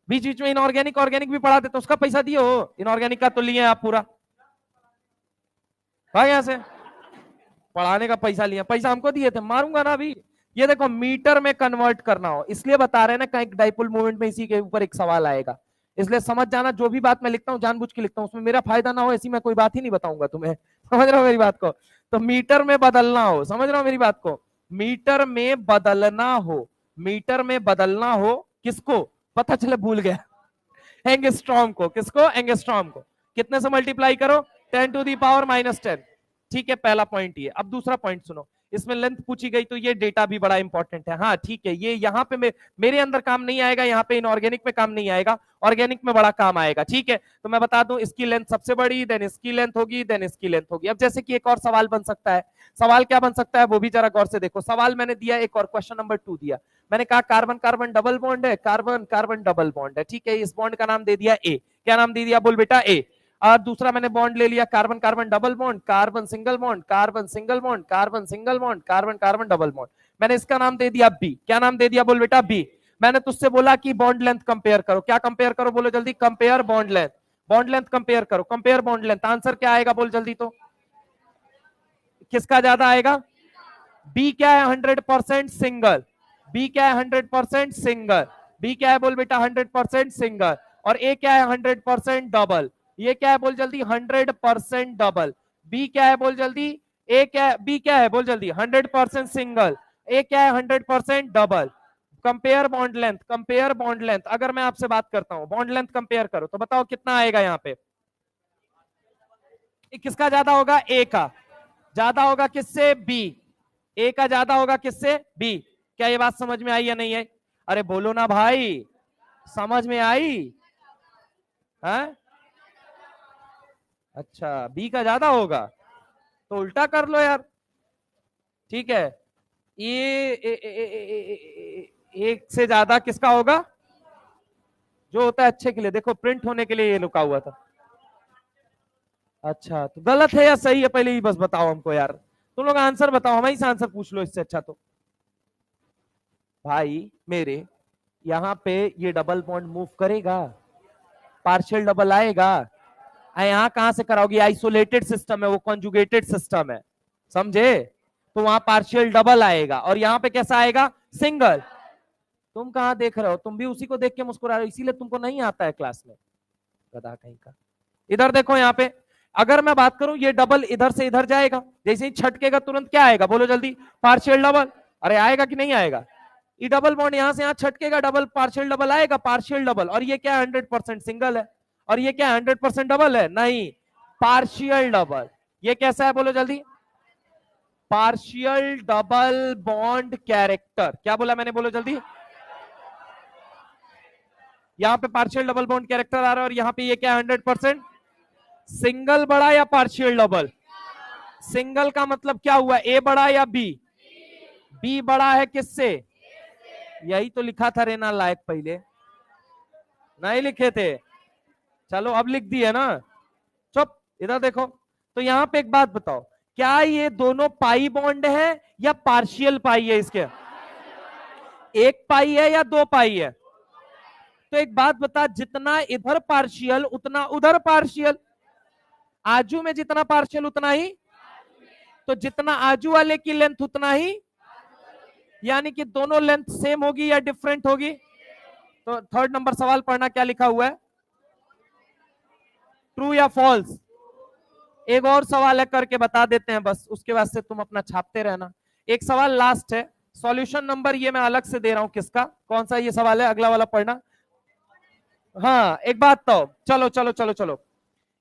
बीच बीच में इनऑर्गेनिक ऑर्गेनिक भी पढ़ाते तो उसका पैसा दिए हो, इनऑर्गेनिक का तो लिए आप पूरा, भाग यहां से, पढ़ाने का पैसा लिया, पैसा हमको दिए थे, मारूंगा ना अभी। ये देखो मीटर में कन्वर्ट करना हो, इसलिए बता रहे हैं ना कहीं डाइपोल मूवमेंट में इसी के ऊपर एक सवाल आएगा, इसलिए समझ जाना, जो भी बात मैं लिखता हूँ जानबूझ के लिखता हूँ, उसमें मेरा फायदा ना हो ऐसी मैं कोई बात ही नहीं बताऊंगा तुम्हें, समझ रहे हो मेरी बात को, तो मीटर में बदलना हो, समझ रहे हो मेरी बात को, मीटर में बदलना हो, मीटर में बदलना हो किसको पता चले, भूल गया, एंगस्ट्रॉम को, किसको एंगस्ट्रॉम को, कितने से मल्टीप्लाई करो 10 टू दी पावर -10, ठीक है पहला पॉइंट ये। अब दूसरा पॉइंट सुनो, इसमें लेंथ पूछी गई तो ये डेटा भी बड़ा इंपॉर्टेंट है, हाँ ठीक है, ये यहाँ पे मेरे अंदर काम नहीं आएगा, यहाँ पे इनऑर्गेनिक में काम नहीं आएगा, ऑर्गेनिक में बड़ा काम आएगा, ठीक है। तो मैं बता दूं इसकी लेंथ सबसे बड़ी, देन इसकी लेंथ होगी, देन इसकी लेंथ होगी। अब जैसे कि एक और सवाल बन सकता है, सवाल क्या बन सकता है वो भी जरा गौर से देखो, सवाल मैंने दिया एक और, क्वेश्चन नंबर 2 दिया, मैंने कहा कार्बन कार्बन डबल बॉन्ड है, कार्बन कार्बन डबल बॉन्ड है, ठीक है, इस बॉन्ड का नाम दे दिया ए, क्या नाम दे दिया बोल बेटा ए, और दूसरा मैंने बॉन्ड ले लिया carbon carbon double bond, carbon single bond, carbon single bond, carbon single bond, carbon carbon double bond, मैंने इसका नाम दे दिया बी, क्या नाम दे दिया बोल बेटा बी। मैंने तुझसे बोला कि बॉन्ड लेंथ कंपेयर करो, क्या कंपेयर करो बोलो जल्दी, कंपेयर बॉन्ड लेंथ कंपेयर करो, कंपेयर बॉन्ड लेंथ, आंसर क्या आएगा बोल जल्दी, तो किसका ज्यादा आएगा, बी क्या है 100% सिंगल, बी क्या है 100% सिंगल, बी क्या है बोल बेटा 100% सिंगल, और ए क्या है 100% डबल, ये क्या है बोल जल्दी 100% डबल, बी क्या है बोल जल्दी, ए क्या है, बी क्या है बोल जल्दी 100% सिंगल, ए क्या है 100% double. Compare bond length, compare bond length, अगर मैं आपसे बात करता हूं बॉन्ड लेंथ कंपेयर करो तो बताओ कितना आएगा यहाँ पे, किसका ज्यादा होगा, ए का ज्यादा होगा, किससे बी, ए का ज्यादा होगा किससे बी। क्या ये बात समझ में आई या नहीं आई, अरे बोलो ना भाई, समझ में आई है, अच्छा बी का ज्यादा होगा तो उल्टा कर लो यार, ठीक है, एक से ज्यादा किसका होगा, जो होता है अच्छे के लिए, देखो प्रिंट होने के लिए ये लुका हुआ था, अच्छा तो गलत है या सही है पहले ही बस बताओ हमको यार, तुम लोग आंसर बताओ, हमें से आंसर पूछ लो इससे अच्छा, तो भाई मेरे यहाँ पे ये डबल बॉन्ड मूव करेगा, पार्शियल डबल आएगा, यहाँ कहां से कराओगे, आइसोलेटेड सिस्टम है वो, कॉन्जुगेटेड सिस्टम है, समझे, तो वहां पार्शियल डबल आएगा, और यहाँ पे कैसा आएगा सिंगल। तुम कहां देख रहे हो, तुम भी उसी को देख के मुस्कुरा रहे हो, इसीलिए तुमको नहीं आता है क्लास में, गधा कहीं का। इधर देखो यहाँ पे, अगर मैं बात करूं ये डबल इधर से इधर जाएगा, जैसे ही छटकेगा तुरंत क्या आएगा बोलो जल्दी, पार्शियल डबल, अरे आएगा कि नहीं आएगा, ये डबल बॉन्ड यहां से यहां छटकेगा, डबल पार्शियल डबल आएगा, पार्शियल डबल, और ये क्या 100% सिंगल है, और ये क्या 100% डबल है, नहीं पार्शियल डबल, ये कैसा है बोलो जल्दी, पार्शियल डबल बॉन्ड कैरेक्टर, क्या बोला मैंने बोलो जल्दी, यहाँ पे पार्शियल डबल बॉन्ड कैरेक्टर आ रहा है, और यहाँ पे ये क्या 100% सिंगल बड़ा या पार्शियल डबल, सिंगल का मतलब क्या हुआ, ए बड़ा या बी, बी बड़ा है किससे, यही तो लिखा था रेना लायक, पहले नहीं लिखे थे, चलो अब लिख दिए ना, चुप इधर देखो, तो यहाँ पे एक बात बताओ, क्या ये दोनों पाई बॉन्ड है या पार्शियल पाई है, इसके एक पाई है या दो पाई है, तो एक बात बता, जितना इधर पार्शियल उतना उधर पार्शियल, आजू में जितना पार्शियल उतना ही, तो जितना आजू वाले की लेंथ उतना ही, यानी कि दोनों लेंथ सेम होगी या डिफरेंट होगी, तो थर्ड नंबर सवाल पढ़ना, क्या लिखा हुआ है, ट्रू या फॉल्स, एक और सवाल है, करके बता देते हैं बस, उसके बाद से तुम अपना छापते रहना। एक सवाल लास्ट है, सॉल्यूशन नंबर ये मैं अलग से दे रहा हूं, किसका, कौन सा ये सवाल है, अगला वाला पढ़ना। हाँ एक बात तो, चलो चलो चलो चलो,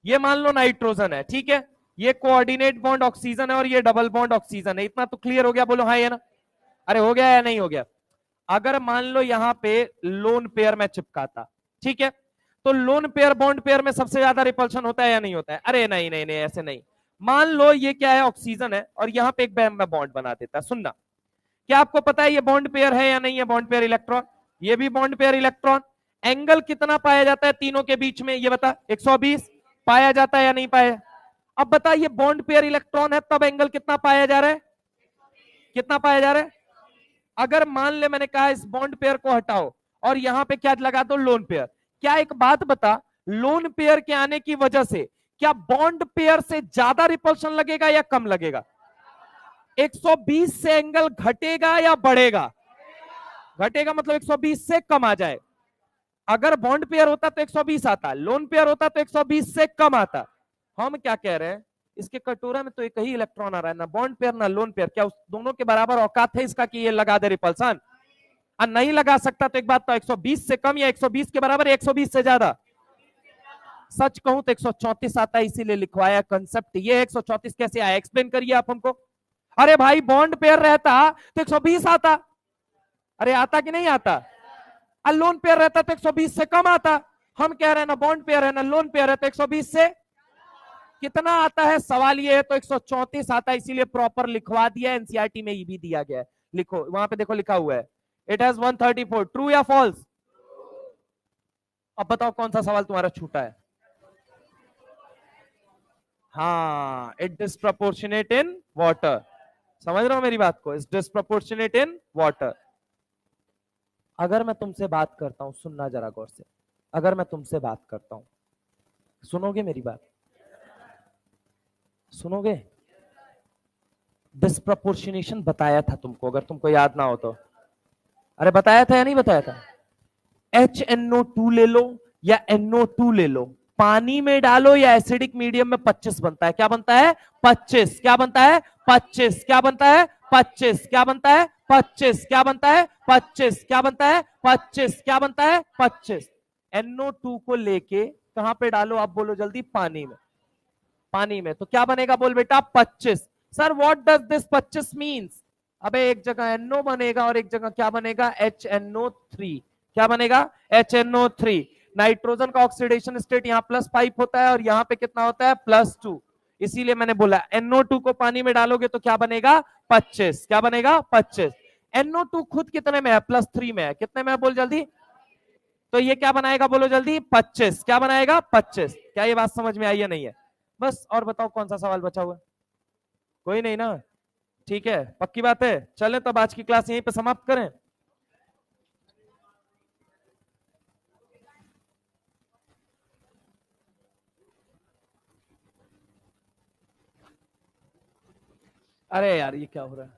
ये मान लो नाइट्रोजन है, ठीक है, ये कोऑर्डिनेट बॉन्ड ऑक्सीजन है और ये डबल बॉन्ड ऑक्सीजन है, इतना तो क्लियर हो गया, बोलो हाँ या ना। अरे हो गया या नहीं हो गया। अगर मान लो यहां पे लोन पेयर में चिपकाता, ठीक है, तो लोन पेयर बॉन्ड पेयर में सबसे ज्यादा रिपल्शन होता है या नहीं होता है? अरे नहीं नहीं नहीं, ऐसे नहीं। मान लो ये क्या है, ऑक्सीजन है, और यहां पे एक बॉन्ड बना देता, सुनना, क्या आपको पता है ये बॉन्ड पेयर है या नहीं है? बॉन्ड पेयर इलेक्ट्रॉन, ये भी बॉन्ड पेयर इलेक्ट्रॉन। एंगल कितना पाया जाता है तीनों के बीच में, ये बता, 120 पाया जाता है या नहीं पाया? अब बता, ये बॉन्ड पेयर इलेक्ट्रॉन है, तब एंगल कितना पाया जा रहा है, कितना पाया जा रहा है? अगर मान ले मैंने कहा इस बॉन्ड पेयर को हटाओ और यहां पे क्या लगा दो, लोन पेयर, क्या एक बात बता, लोन पेयर के आने की वजह से क्या बॉन्ड पेयर से ज्यादा रिपल्शन लगेगा या कम लगेगा? 120 से एंगल घटेगा या बढ़ेगा? घटेगा, मतलब 120 से कम आ जाए। अगर बॉन्ड पेयर होता तो 120 आता, लोन पेयर होता तो 120 से कम आता। हम क्या कह रहे हैं, इसके कटोरा में तो एक ही इलेक्ट्रॉन आ रहा है, ना बॉन्ड पेयर ना लोन पेयर, क्या उस दोनों के बराबर औकात है इसका कि ये लगा दे रिपल्सन? नहीं लगा सकता, तो एक बात तो, 120 से कम या 120 के बराबर, 120 से ज्यादा। सच कहूं तो 134 आता है, इसीलिए लिखवाया कंसेप्ट ये। 134 कैसे आया, एक्सप्लेन करिए आप हमको। अरे भाई बॉन्ड पेयर रहता तो 120 आता, अरे आता कि नहीं आता? लोन पेयर रहता तो 120 से कम आता। हम कह रहे हैं ना बॉन्ड पेयर है ना लोन पेयर है, तो 120 से कितना आता है, सवाल ये है, तो 134 आता है, इसीलिए प्रॉपर लिखवा दिया, एनसीईआरटी में ये भी दिया गया है। लिखो वहां पे, देखो लिखा हुआ है, इट हैज 134, ट्रू या फॉल्स? अब बताओ कौन सा सवाल तुम्हारा छूटा है। हाँ, इट डिस्प्रपोर्शनेट इन वाटर, समझ रहे हो मेरी बात को, इट्स डिस्प्रपोर्शनेट इन वाटर। अगर मैं तुमसे बात करता हूं, सुनना जरा गौर से, अगर मैं तुमसे बात करता हूं, सुनोगे मेरी बात, सुनोगे? डिस्प्रपोर्शनेशन बताया था तुमको, अगर तुमको याद ना हो तो। अरे बताया था या नहीं बताया था? HNO2 ले लो या NO2 ले लो, पानी में डालो या एसिडिक मीडियम में 25 बनता है, क्या बनता है? 25, क्या बनता है? 25, क्या बनता है? 25, क्या बनता है? 25, क्या बनता है? 25, क्या बनता है? 25, क्या बनता है? 25। NO2 को लेके कहां पे डालो आप, बोलो जल्दी, पानी में, पानी में, तो क्या बनेगा, बोल बेटा, 25। Sir what does this 25 means? अबे एक जगह NO बनेगा और एक जगह क्या बनेगा, HNO3, क्या बनेगा, HNO3। नाइट्रोजन का ऑक्सीडेशन स्टेट यहाँ +5 होता है और यहाँ पे कितना होता है, +2, इसीलिए मैंने बोला NO2 को पानी में डालोगे तो क्या बनेगा, 25, क्या बनेगा, 25। NO2 खुद कितने में है, +3 में है, कितने में है, बोल जल्दी, तो ये क्या बनाएगा, बोलो जल्दी, 25, क्या बनाएगा, 25। क्या ये बात समझ में आई या नहीं है? बस, और बताओ कौन सा सवाल बचा हुआ है? कोई नहीं ना, ठीक है, पक्की बात है, चलें तब आज की क्लास यहीं पे समाप्त करें। अरे यार ये क्या हो रहा है।